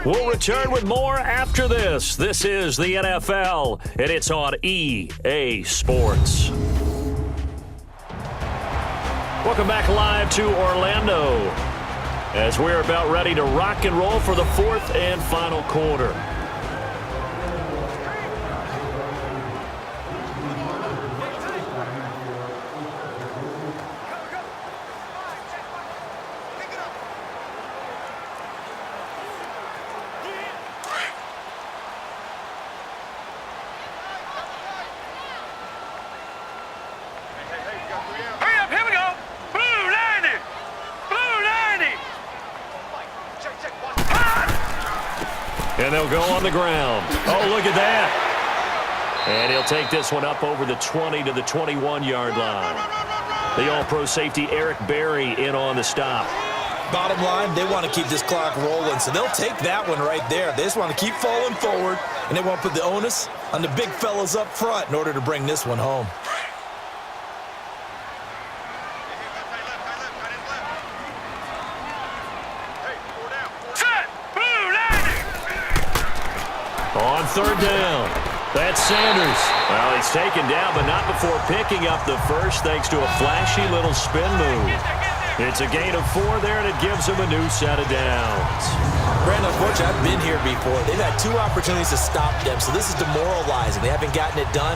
We'll return with more after this. This is the NFL, and it's on EA Sports. Welcome back live to Orlando as we're about ready to rock and roll for the 4th and final quarter. And And they'll go on the ground. Oh, look at that. And he'll take this one up over the 20 to the 21-yard line. The all-pro safety Eric Berry in on the stop. Bottom line, they want to keep this clock rolling, so they'll take that one right there. They just want to keep falling forward, and they want to put the onus on the big fellas up front in order to bring this one home. On third down, that's Sanders. Well, he's taken down, but not before picking up the first thanks to a flashy little spin move. It's a gain of 4 there, and it gives him a new set of downs. Brandon, unfortunately, I've been here before. They've had 2 opportunities to stop them, so this is demoralizing. They haven't gotten it done.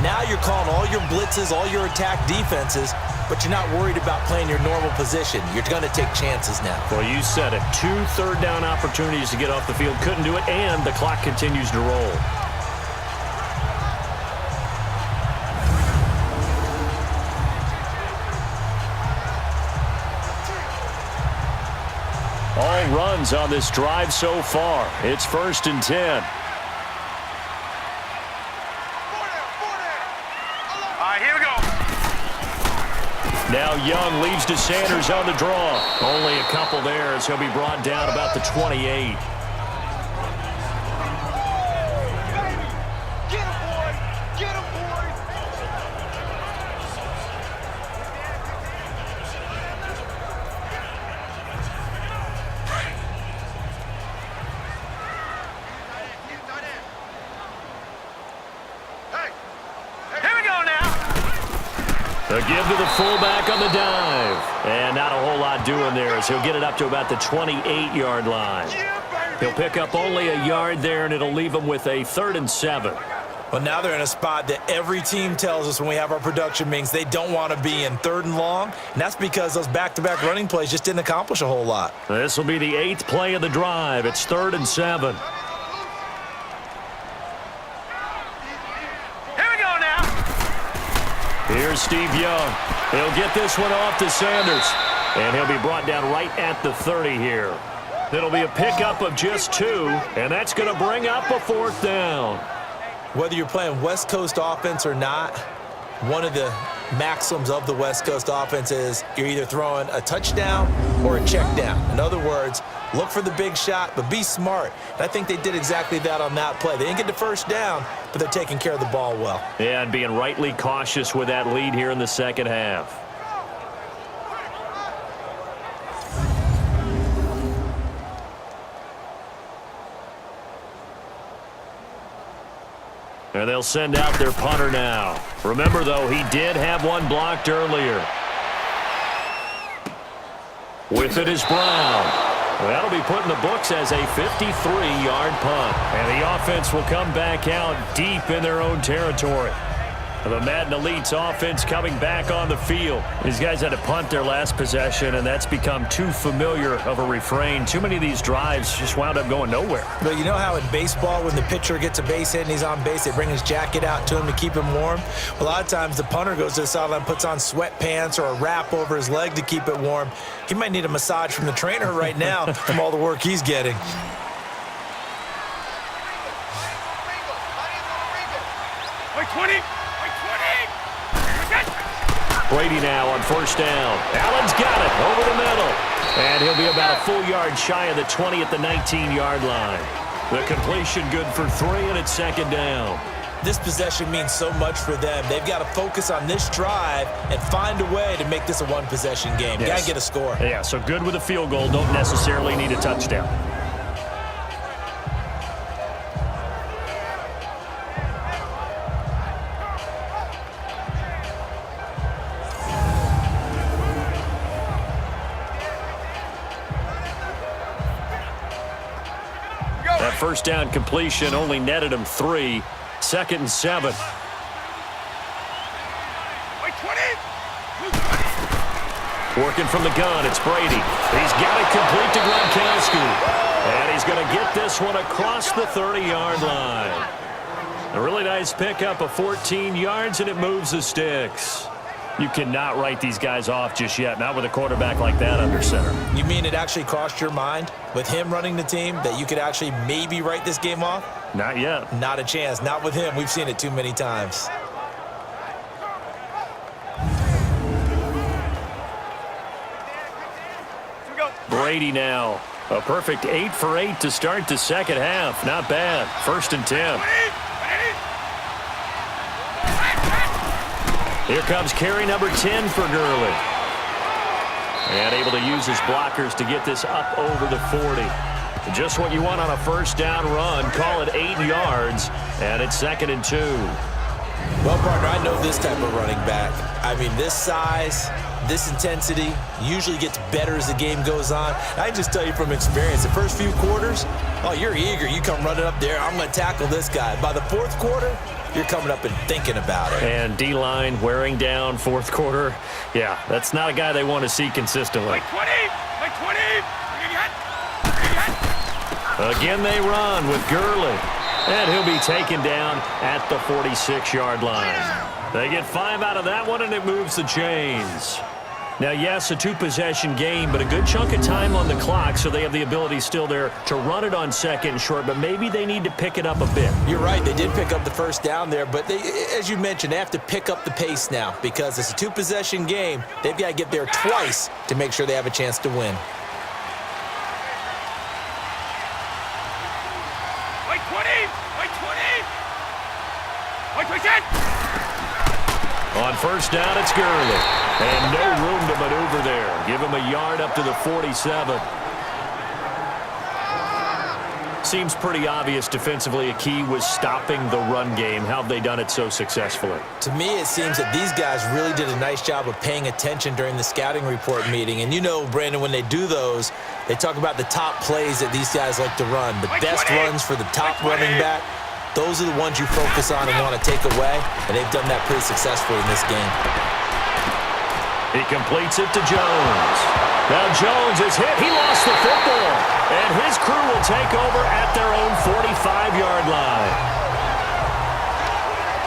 Now you're calling all your blitzes, all your attack defenses, but you're not worried about playing your normal position. You're going to take chances now. Well, you said it. 2 third-down opportunities to get off the field. Couldn't do it, and the clock continues to roll. All runs on this drive so far. It's 1st and 10. All right, here we go. Now Young leads to Sanders on the draw. Only a couple there as he'll be brought down about the 28. Get him, boy. Get him, boy. Here we go now. A give to the fullback on the dive. And not a whole lot doing there as he'll get it up to about the 28-yard line. He'll pick up only a yard there, and it'll leave him with a 3rd and 7. Well, now they're in a spot that every team tells us when we have our production meetings they don't want to be in, 3rd and long. And that's because those back-to-back running plays just didn't accomplish a whole lot. This will be the 8th play of the drive. It's 3rd and 7. Here's Steve Young. He'll get this one off to Sanders. And he'll be brought down right at the 30 here. It'll be a pickup of just 2, and that's going to bring up a 4th down. Whether you're playing West Coast offense or not, one of the maxims of the West Coast offense is you're either throwing a touchdown or a check down. In other words, look for the big shot, but be smart. And I think they did exactly that on that play. They didn't get the first down, but they're taking care of the ball well. Yeah, and being rightly cautious with that lead here in the second half. And they'll send out their punter now. Remember, though, he did have one blocked earlier. With it is Brown. That'll be put in the books as a 53-yard punt. And the offense will come back out deep in their own territory. The Madden Elite's offense coming back on the field. These guys had to punt their last possession, and that's become too familiar of a refrain. Too many of these drives just wound up going nowhere. But you know how in baseball, when the pitcher gets a base hit and he's on base, they bring his jacket out to him to keep him warm? Well, a lot of times the punter goes to the sideline, puts on sweatpants or a wrap over his leg to keep it warm. He might need a massage from the trainer right now from all the work he's getting. Wait, 20. Brady now on 1st down. Allen's got it over the middle. And he'll be about a full yard shy of the 20 at the 19-yard line. The completion good for 3, and it's 2nd down. This possession means so much for them. They've got to focus on this drive and find a way to make this a one-possession game. Yes. Got to get a score. Yeah, so good with a field goal. Don't necessarily need a touchdown. That 1st down completion only netted him 3. 2nd and 7. Wait, 20. Working from the gun, it's Brady. He's got it complete to Gronkowski. And he's going to get this one across the 30-yard line. A really nice pickup of 14 yards, and it moves the sticks. You cannot write these guys off just yet, not with a quarterback like that under center. You mean it actually crossed your mind with him running the team that you could actually maybe write this game off? Not yet. Not a chance. Not with him. We've seen it too many times. Brady now. A perfect 8 for 8 to start the second half. Not bad. 1st and 10. Here comes carry number 10 for Gurley. And able to use his blockers to get this up over the 40. Just what you want on a first down run. Call it 8 yards. And it's 2nd and 2. Well, partner, I know this type of running back. I mean, this size, this intensity usually gets better as the game goes on. I just tell you from experience, the first few quarters, oh, you're eager. You come running up there, I'm going to tackle this guy. By the 4th quarter, you're coming up and thinking about it. And D-line wearing down 4th quarter. Yeah, that's not a guy they want to see consistently. Like 20! Like 20! Again, they run with Gurley. And he'll be taken down at the 46-yard line. They get 5 out of that one, and it moves the chains. Now, yes, a 2-possession game, but a good chunk of time on the clock, so they have the ability still there to run it on 2nd and short, but maybe they need to pick it up a bit. You're right. They did pick up the first down there, but they, as you mentioned, they have to pick up the pace now because it's a 2-possession game. They've got to get there twice to make sure they have a chance to win. Like 20! Like 20! Like 20! On first down, it's Gurley. And no room to maneuver there. Give him a yard up to the 47. Seems pretty obvious defensively a key was stopping the run game. How have they done it so successfully? To me, it seems that these guys really did a nice job of paying attention during the scouting report meeting. And you know, Brandon, when they do those, they talk about the top plays that these guys like to run. The best runs for the top running back. Those are the ones you focus on and want to take away, and they've done that pretty successfully in this game. He completes it to Jones. Now Jones is hit. He lost the football, and his crew will take over at their own 45-yard line.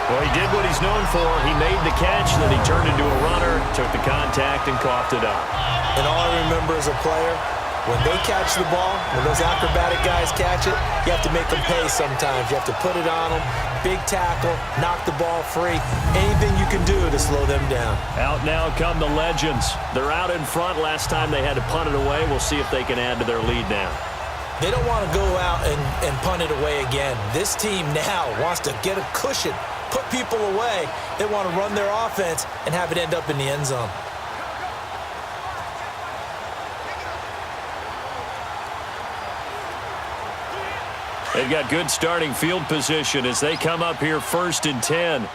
Well, he did what he's known for. He made the catch, then he turned into a runner, took the contact, and coughed it up. And all I remember as a player, when they catch the ball, when those acrobatic guys catch it, you have to make them pay sometimes. You have to put it on them, big tackle, knock the ball free. Anything you can do to slow them down. Out now come the legends. They're out in front. Last time they had to punt it away. We'll see if they can add to their lead now. They don't want to go out and punt it away again. This team now wants to get a cushion, put people away. They want to run their offense and have it end up in the end zone. They've got good starting field position as they come up here 1st and 10.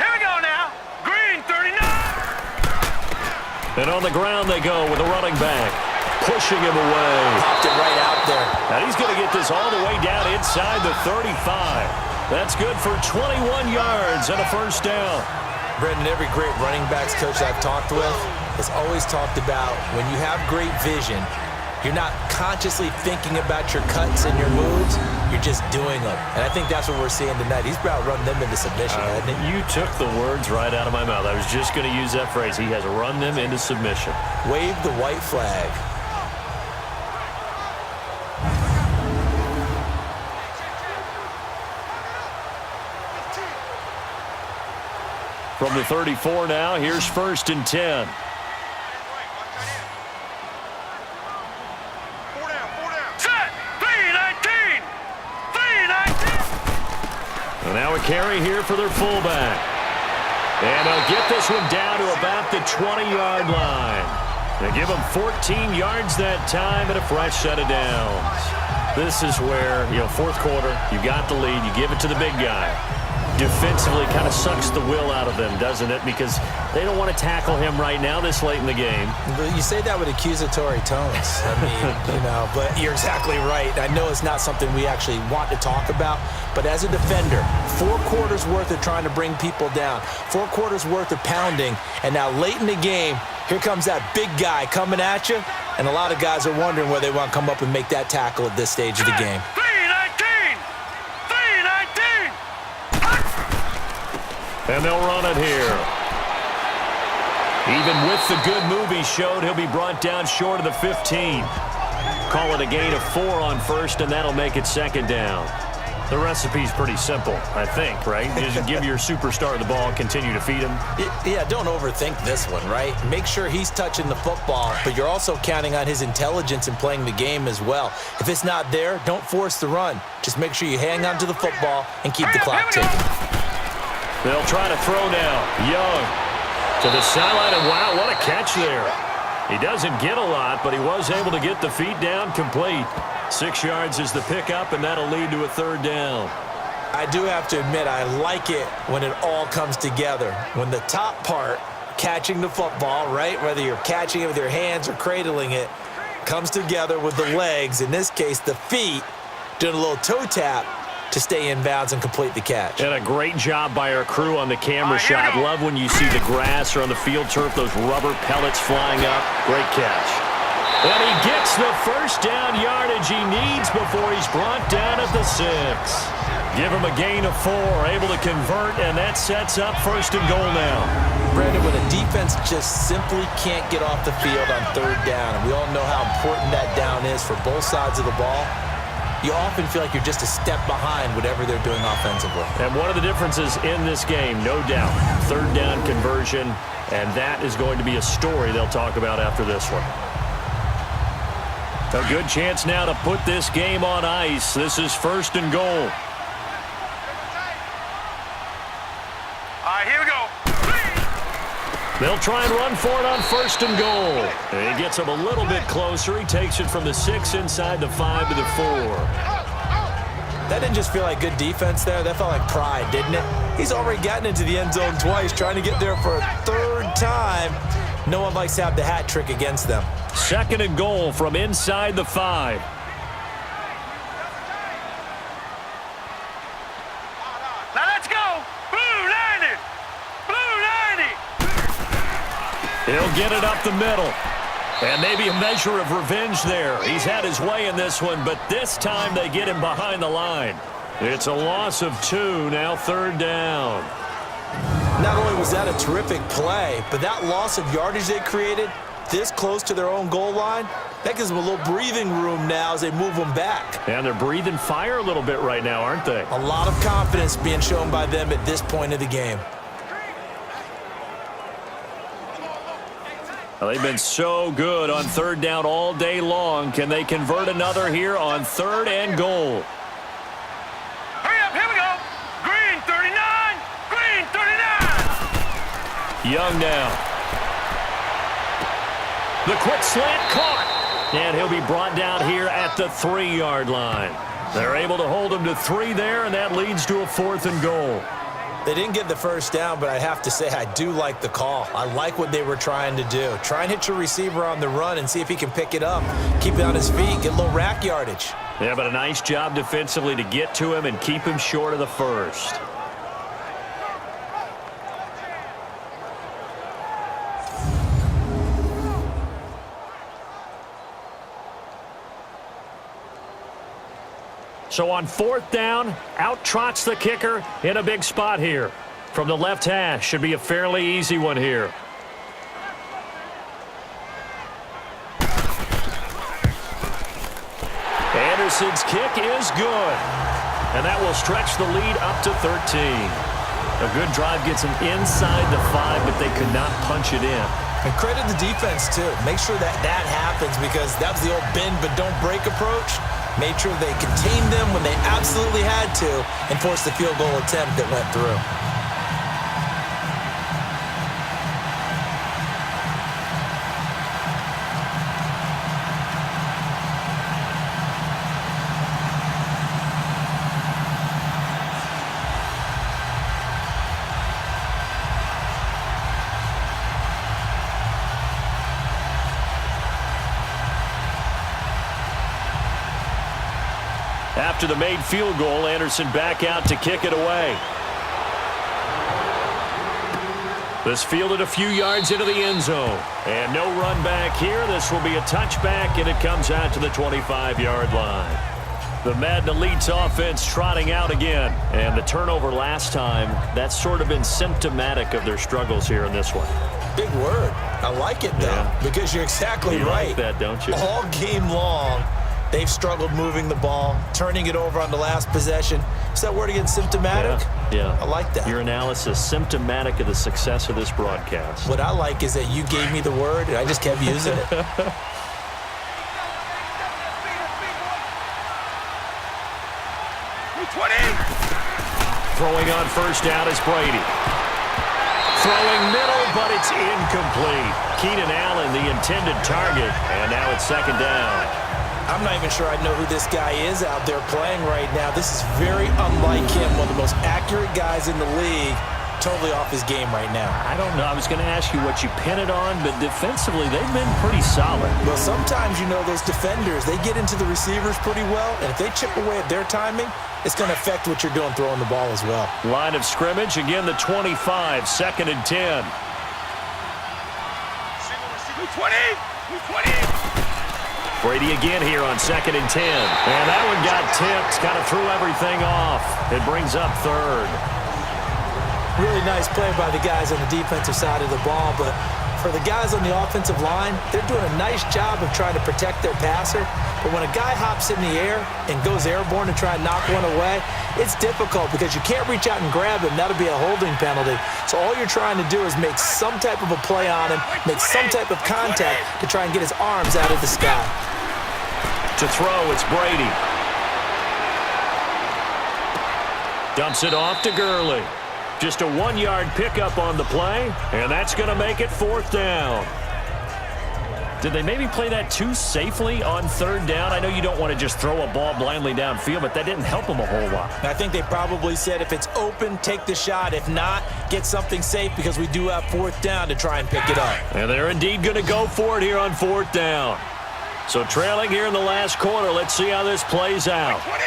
Here we go now. Green 39. And on the ground they go with a running back. Pushing him away. Popped it right out there. And he's going to get this all the way down inside the 35. That's good for 21 yards and a first down. Brendan, every great running backs coach I've talked with has always talked about when you have great vision, you're not consciously thinking about your cuts and your moves. You're just doing them. And I think that's what we're seeing tonight. He's about to run them into submission, hasn't he? You took the words right out of my mouth. I was just going to use that phrase. He has run them into submission. Wave the white flag. From the 34 now, here's 1st and 10. Now a carry here for their fullback. And they'll get this one down to about the 20-yard line. They give them 14 yards that time and a fresh set of downs. This is where, 4th quarter, you got the lead, you give it to the big guy. Defensively kind of sucks the will out of them, doesn't it? Because they don't want to tackle him right now this late in the game. You say that with accusatory tones. I mean, but you're exactly right. I know it's not something we actually want to talk about, but as a defender, 4 quarters worth of trying to bring people down, 4 quarters worth of pounding, and now late in the game, here comes that big guy coming at you, and a lot of guys are wondering whether they want to come up and make that tackle at this stage of the game. And they'll run it here. Even with the good move he showed, he'll be brought down short of the 15. Call it a gain of 4 on first, and that'll make it second down. The recipe's pretty simple, I think, right? You just give your superstar the ball, continue to feed him. Yeah, don't overthink this one, right? Make sure he's touching the football, but you're also counting on his intelligence in playing the game as well. If it's not there, don't force the run. Just make sure you hang on to the football and keep the clock ticking. They'll try to throw now. Young to the sideline, and wow, what a catch there. He doesn't get a lot, but he was able to get the feet down complete. 6 yards is the pickup, and that'll lead to a third down. I do have to admit, I like it when it all comes together. When the top part, catching the football, right, whether you're catching it with your hands or cradling it, comes together with the legs, in this case the feet, doing a little toe tap to stay in bounds and complete the catch. And a great job by our crew on the camera shot. Love when you see the grass or on the field turf, those rubber pellets flying up. Great catch. And he gets the first down yardage he needs before he's brought down at the 6. Give him a gain of 4, able to convert, and that sets up first and goal now. Brandon, when a defense just simply can't get off the field on third down, and we all know how important that down is for both sides of the ball, you often feel like you're just a step behind whatever they're doing offensively. And one of the differences in this game, no doubt, third down conversion, and that is going to be a story they'll talk about after this one. A good chance now to put this game on ice. This is first and goal. All right, here we go. They'll try and run for it on first and goal. And he gets him a little bit closer. He takes it from the 6 inside the 5 to the 4. That didn't just feel like good defense there. That felt like pride, didn't it? He's already gotten into the end zone twice, trying to get there for a third time. No one likes to have the hat trick against them. Second and goal from inside the 5. Now let's go. Blue 90. Blue 90. He'll get it up the middle. And maybe a measure of revenge there. He's had his way in this one, but this time they get him behind the line. It's a loss of 2, now third down. Not only was that a terrific play, but that loss of yardage they created this close to their own goal line, that gives them a little breathing room now as they move them back. And they're breathing fire a little bit right now, aren't they? A lot of confidence being shown by them at this point of the game. Well, they've been so good on third down all day long. Can they convert another here on third and goal? Hurry up, here we go. Green 39. Green 39. Young now. The quick slant caught. And he'll be brought down here at the 3-yard line. They're able to hold him to 3 there, and that leads to a 4th and goal. They didn't get the first down, but I have to say I do like the call. I like what they were trying to do. Try and hit your receiver on the run and see if he can pick it up. Keep it on his feet, get a little rack yardage. Yeah, but a nice job defensively to get to him and keep him short of the first. So on 4th down, out trots the kicker in a big spot here. From the left hash, should be a fairly easy one here. Anderson's kick is good. And that will stretch the lead up to 13. A good drive gets them inside the 5, but they could not punch it in. And credit the defense, too. Make sure that happens, because that was the old bend but don't break approach. Made sure they contained them when they absolutely had to and forced the field goal attempt that went through. After the made field goal, Anderson back out to kick it away. This fielded a few yards into the end zone. And no run back here. This will be a touchback, and it comes out to the 25-yard line. The Madden Elite's offense trotting out again. And the turnover last time, that's sort of been symptomatic of their struggles here in this one. Big word. I like it, though, because you're exactly right. You like that, don't you? All game long, they've struggled moving the ball, turning it over on the last possession. Is that word again, symptomatic? Yeah. I like that. Your analysis, symptomatic of the success of this broadcast. What I like is that you gave me the word, and I just kept using it. Throwing on first down is Brady. Throwing middle, but it's incomplete. Keenan Allen, the intended target, and now it's second down. I'm not even sure I know who this guy is out there playing right now. This is very unlike him, one of the most accurate guys in the league. Totally off his game right now. I don't know. I was going to ask you what you pin it on, but defensively, they've been pretty solid. Well, sometimes, those defenders, they get into the receivers pretty well, and if they chip away at their timing, it's going to affect what you're doing throwing the ball as well. Line of scrimmage, again, the 25, second and 10. 20. Brady again here on second and 10. And that one got tipped, kind of threw everything off. It brings up third. Really nice play by the guys on the defensive side of the ball, but for the guys on the offensive line, they're doing a nice job of trying to protect their passer. But when a guy hops in the air and goes airborne to try and knock one away, it's difficult because you can't reach out and grab him. That'll be a holding penalty. So all you're trying to do is make some type of a play on him, make some type of contact to try and get his arms out of the sky. To throw, it's Brady. Dumps it off to Gurley. Just a 1-yard pickup on the play, and that's going to make it fourth down. Did they maybe play that too safely on third down? I know you don't want to just throw a ball blindly downfield, but that didn't help them a whole lot. I think they probably said if it's open, take the shot. If not, get something safe because we do have fourth down to try and pick it up. And they're indeed going to go for it here on fourth down. So trailing here in the last quarter, let's see how this plays out. 20.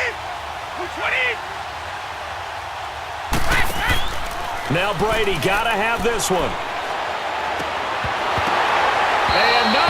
Now Brady got to have this one. And no,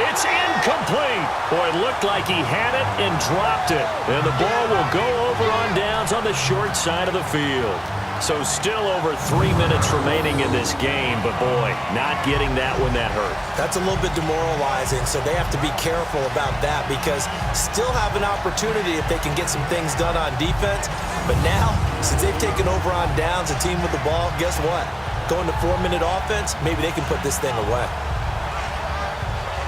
it's incomplete. Boy, it looked like he had it and dropped it. And the ball will go over on downs on the short side of the field. So still over 3 minutes remaining in this game, but boy, not getting that one that hurt. That's a little bit demoralizing, so they have to be careful about that because still have an opportunity if they can get some things done on defense. But now, since they've taken over on downs, a team with the ball, guess what? Going to 4-minute offense, maybe they can put this thing away.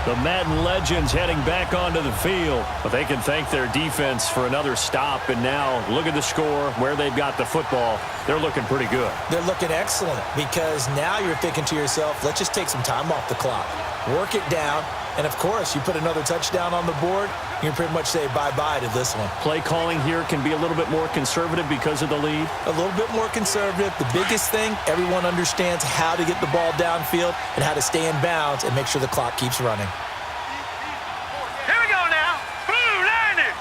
The Madden legends heading back onto the field, but they can thank their defense for another stop. And now look at the score, where they've got the football. They're looking pretty good. They're looking excellent because now you're thinking to yourself, let's just take some time off the clock, work it down, and of course, you put another touchdown on the board, you can pretty much say bye-bye to this one. Play calling here can be a little bit more conservative because of the lead. A little bit more conservative. The biggest thing, everyone understands how to get the ball downfield and how to stay in bounds and make sure the clock keeps running. Here we go now. Blue, landing.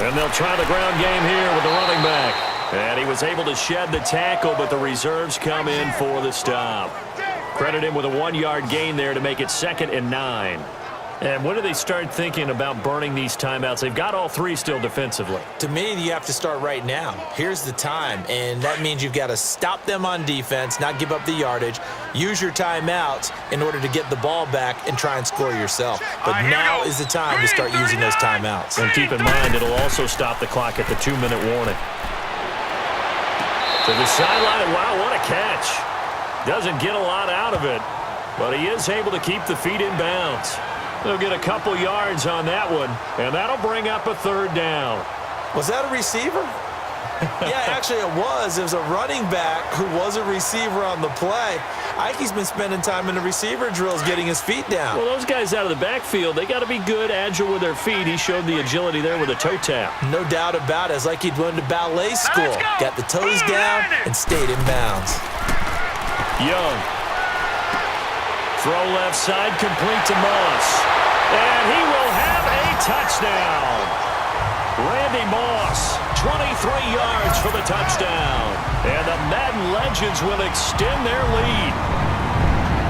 And they'll try the ground game here with the running back. And he was able to shed the tackle, but the reserves come in for the stop. Credit him with a 1-yard gain there to make it 2nd and 9. And when do they start thinking about burning these timeouts? They've got all 3 still defensively. To me, you have to start right now. Here's the time, and that means you've got to stop them on defense, not give up the yardage, use your timeouts in order to get the ball back and try and score yourself. But now is the time to start using those timeouts. And keep in mind, it'll also stop the clock at the 2-minute warning. To the sideline, wow, what a catch. Doesn't get a lot out of it, but he is able to keep the feet in bounds. They'll get a couple yards on that one, and that'll bring up a 3rd down. Was that a receiver? Yeah, actually it was. It was a running back who was a receiver on the play. I think he's been spending time in the receiver drills getting his feet down. Well, those guys out of the backfield, they got to be good, agile with their feet. He showed the agility there with a toe tap. No doubt about it. It's like he'd went to ballet school. Got the toes down and stayed in bounds. Young. Throw left side, complete to Moss. And he will have a touchdown. Randy Moss, 23 yards for the touchdown. And the Madden legends will extend their lead.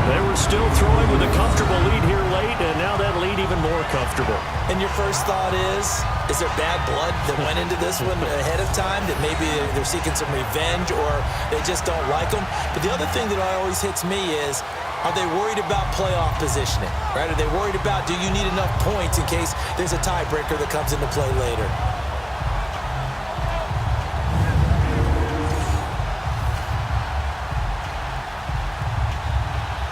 They were still throwing with a comfortable lead here late, and now that lead even more comfortable. And your first thought is there bad blood that went into this one ahead of time, that maybe they're seeking some revenge or they just don't like them? But the other thing that always hits me is, are they worried about playoff positioning, right? Are they worried about, do you need enough points in case there's a tiebreaker that comes into play later?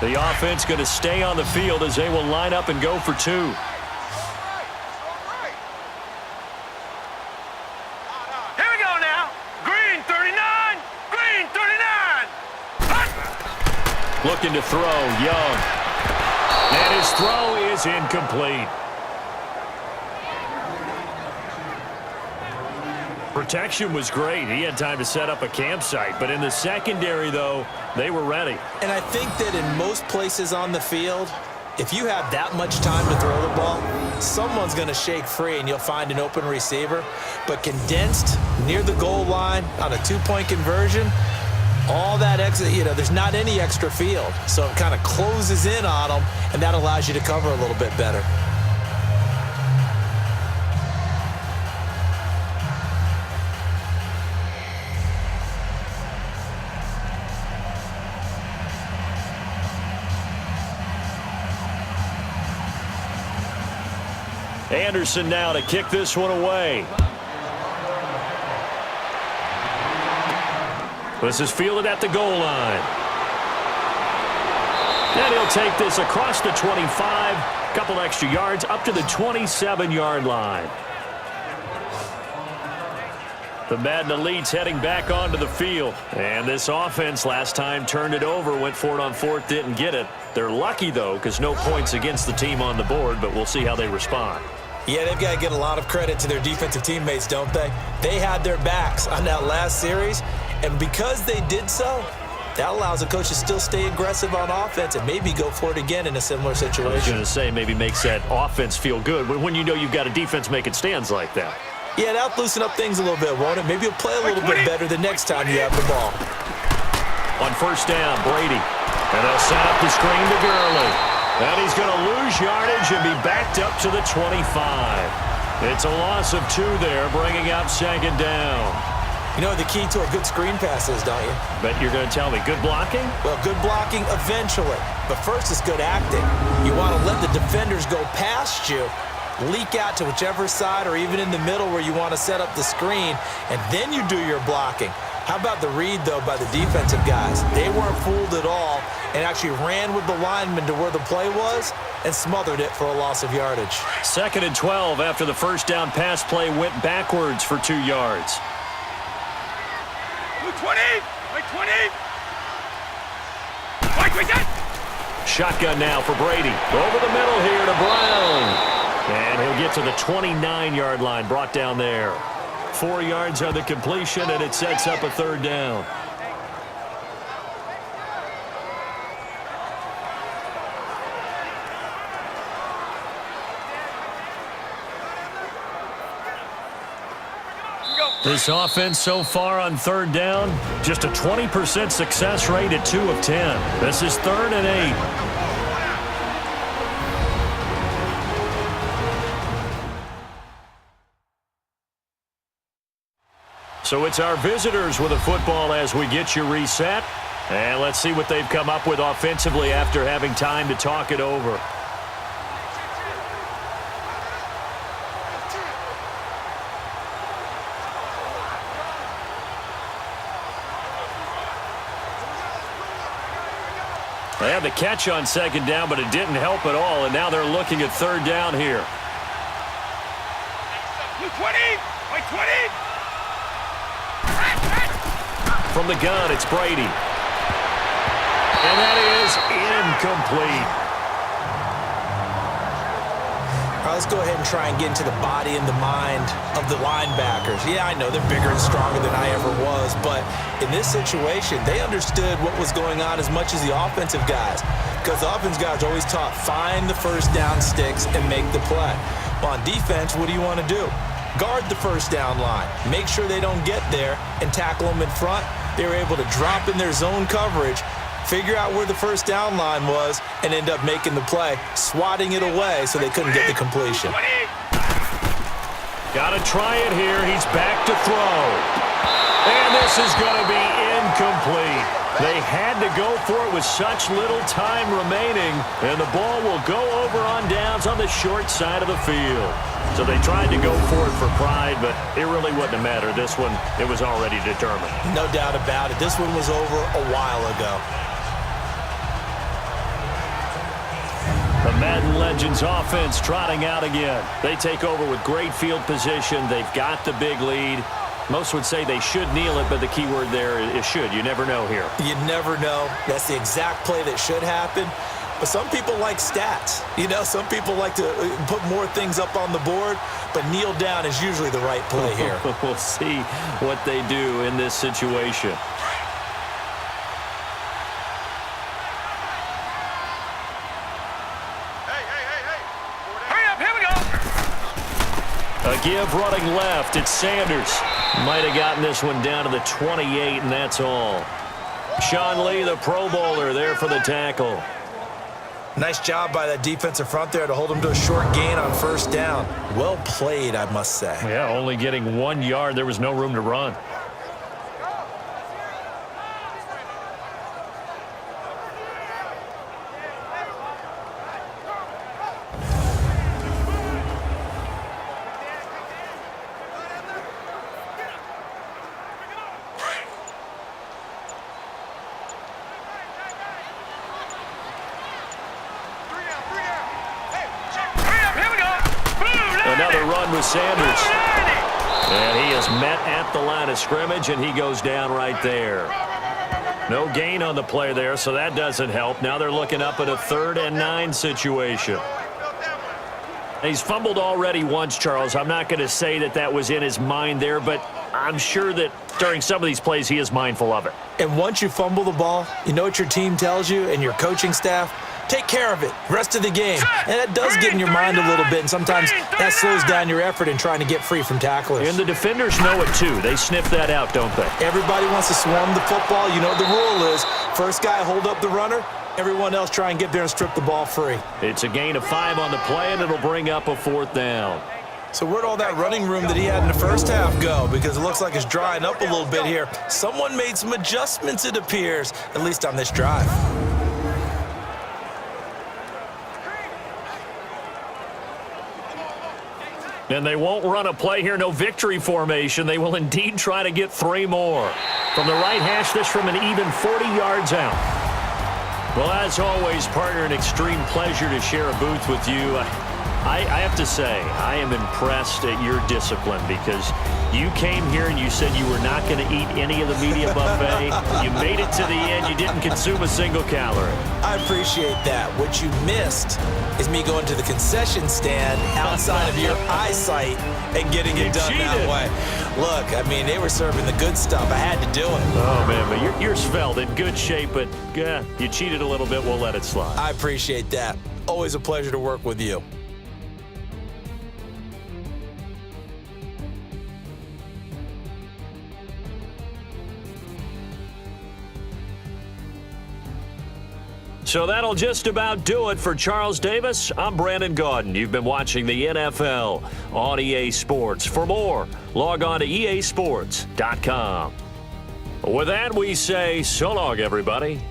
The offense going to stay on the field as they will line up and go for two. Here we go now. Green 39. Green 39. Hut! Looking to throw, Young. And his throw is incomplete. Protection was great. He had time to set up a campsite. But in the secondary, though, they were ready. And I think that in most places on the field, if you have that much time to throw the ball, someone's going to shake free and you'll find an open receiver. But condensed near the goal line on a two-point conversion, all that extra, there's not any extra field. So it kind of closes in on them, and that allows you to cover a little bit better. Anderson now to kick this one away. This is fielded at the goal line. And he'll take this across the 25, couple extra yards up to the 27-yard line. The Madden Elite's heading back onto the field. And this offense last time turned it over, went for it on fourth, didn't get it. They're lucky, though, because no points against the team on the board, but we'll see how they respond. Yeah, they've got to get a lot of credit to their defensive teammates, don't they? They had their backs on that last series, and because they did so, that allows the coach to still stay aggressive on offense and maybe go for it again in a similar situation. I was going to say, maybe makes that offense feel good when you know you've got a defense making stands like that. Yeah, that'll loosen up things a little bit, won't it? Maybe you'll play a little bit better the next time you have the ball. On first down, Brady. And they'll set up the screen to Gurley. And he's going to lose yardage and be backed up to the 25. It's a loss of 2 there, bringing out second down. You know what the key to a good screen pass is, don't you? Bet you're going to tell me. Good blocking? Well, good blocking eventually. But first is good acting. You want to let the defenders go past you, leak out to whichever side or even in the middle where you want to set up the screen, and then you do your blocking. How about the read, though, by the defensive guys? They weren't fooled at all and actually ran with the lineman to where the play was and smothered it for a loss of yardage. 2nd and 12 after the first down pass play went backwards for 2 yards. 20! 20! Wait, Shotgun now for Brady. Over the middle here to Brown. And he'll get to the 29-yard line, brought down there. 4 yards on the completion, and it sets up a third down. This offense so far on third down, just a 20% success rate at 2 of 10. This is 3rd and 8. So it's our visitors with a football as we get you reset. And let's see what they've come up with offensively after having time to talk it over. They had the catch on second down, but it didn't help at all, and now they're looking at third down here. 20! 20! From the gun, it's Brady. And that is incomplete. All right, let's go ahead and try and get into the body and the mind of the linebackers. Yeah, I know they're bigger and stronger than I ever was, but in this situation, they understood what was going on as much as the offensive guys, because the offensive guys are always taught, find the first down sticks and make the play. Well, on defense, what do you want to do? Guard the first down line. Make sure they don't get there and tackle them in front. They were able to drop in their zone coverage, figure out where the first down line was, and end up making the play, swatting it away so they couldn't get the completion. Got to try it here. He's back to throw. And this is going to be incomplete. They had to go for it with such little time remaining, and the ball will go over on downs on the short side of the field. So they tried to go for it for pride, but it really wouldn't have mattered. This one, it was already determined. No doubt about it. This one was over a while ago. The Madden Legends offense trotting out again. They take over with great field position. They've got the big lead. Most would say they should kneel it, but the key word there is should. You never know here. You never know. That's the exact play that should happen. But some people like stats. You know, some people like to put more things up on the board, but kneel down is usually the right play here. We'll see what they do in this situation. Hurry up, here we go. A give running left. It's Sanders. Might have gotten this one down to the 28, and that's all. Sean Lee, the Pro Bowler, there for the tackle. Nice job by that defensive front there to hold him to a short gain on first down. Well played, I must say. Yeah, only getting 1 yard. There was no room to run. Another run with Sanders. And he is met at the line of scrimmage, and he goes down right there. No gain on the play there, so that doesn't help. Now they're looking up at a 3rd and 9 situation. He's fumbled already once, Charles. I'm not going to say that that was in his mind there, but I'm sure that during some of these plays he is mindful of it. And once you fumble the ball, you know what your team tells you and your coaching staff? Take care of it rest of the game. And that does get in your mind a little bit, and sometimes that slows down your effort in trying to get free from tacklers. And the defenders know it too. They sniff that out, don't they? Everybody wants to swarm the football. You know what the rule is. First guy hold up the runner. Everyone else try and get there and strip the ball free. It's a gain of 5 on the play, and it'll bring up a 4th down. So where'd all that running room that he had in the first half go? Because it looks like it's drying up a little bit here. Someone made some adjustments, it appears, at least on this drive. And they won't run a play here, no victory formation. They will indeed try to get 3 more. From the right hash, this from an even 40 yards out. Well, as always, partner, an extreme pleasure to share a booth with you. I have to say, I am impressed at your discipline because you came here and you said you were not going to eat any of the media buffet. You made it to the end. You didn't consume a single calorie. I appreciate that. What you missed is me going to the concession stand outside of your eyesight and getting it done that way. Look, I mean, they were serving the good stuff. I had to do it. Oh, man, but you're svelte, in good shape, but you cheated a little bit. We'll let it slide. I appreciate that. Always a pleasure to work with you. So that'll just about do it for Charles Davis. I'm Brandon Gaudin. You've been watching the NFL on EA Sports. For more, log on to easports.com. With that, we say so long, everybody.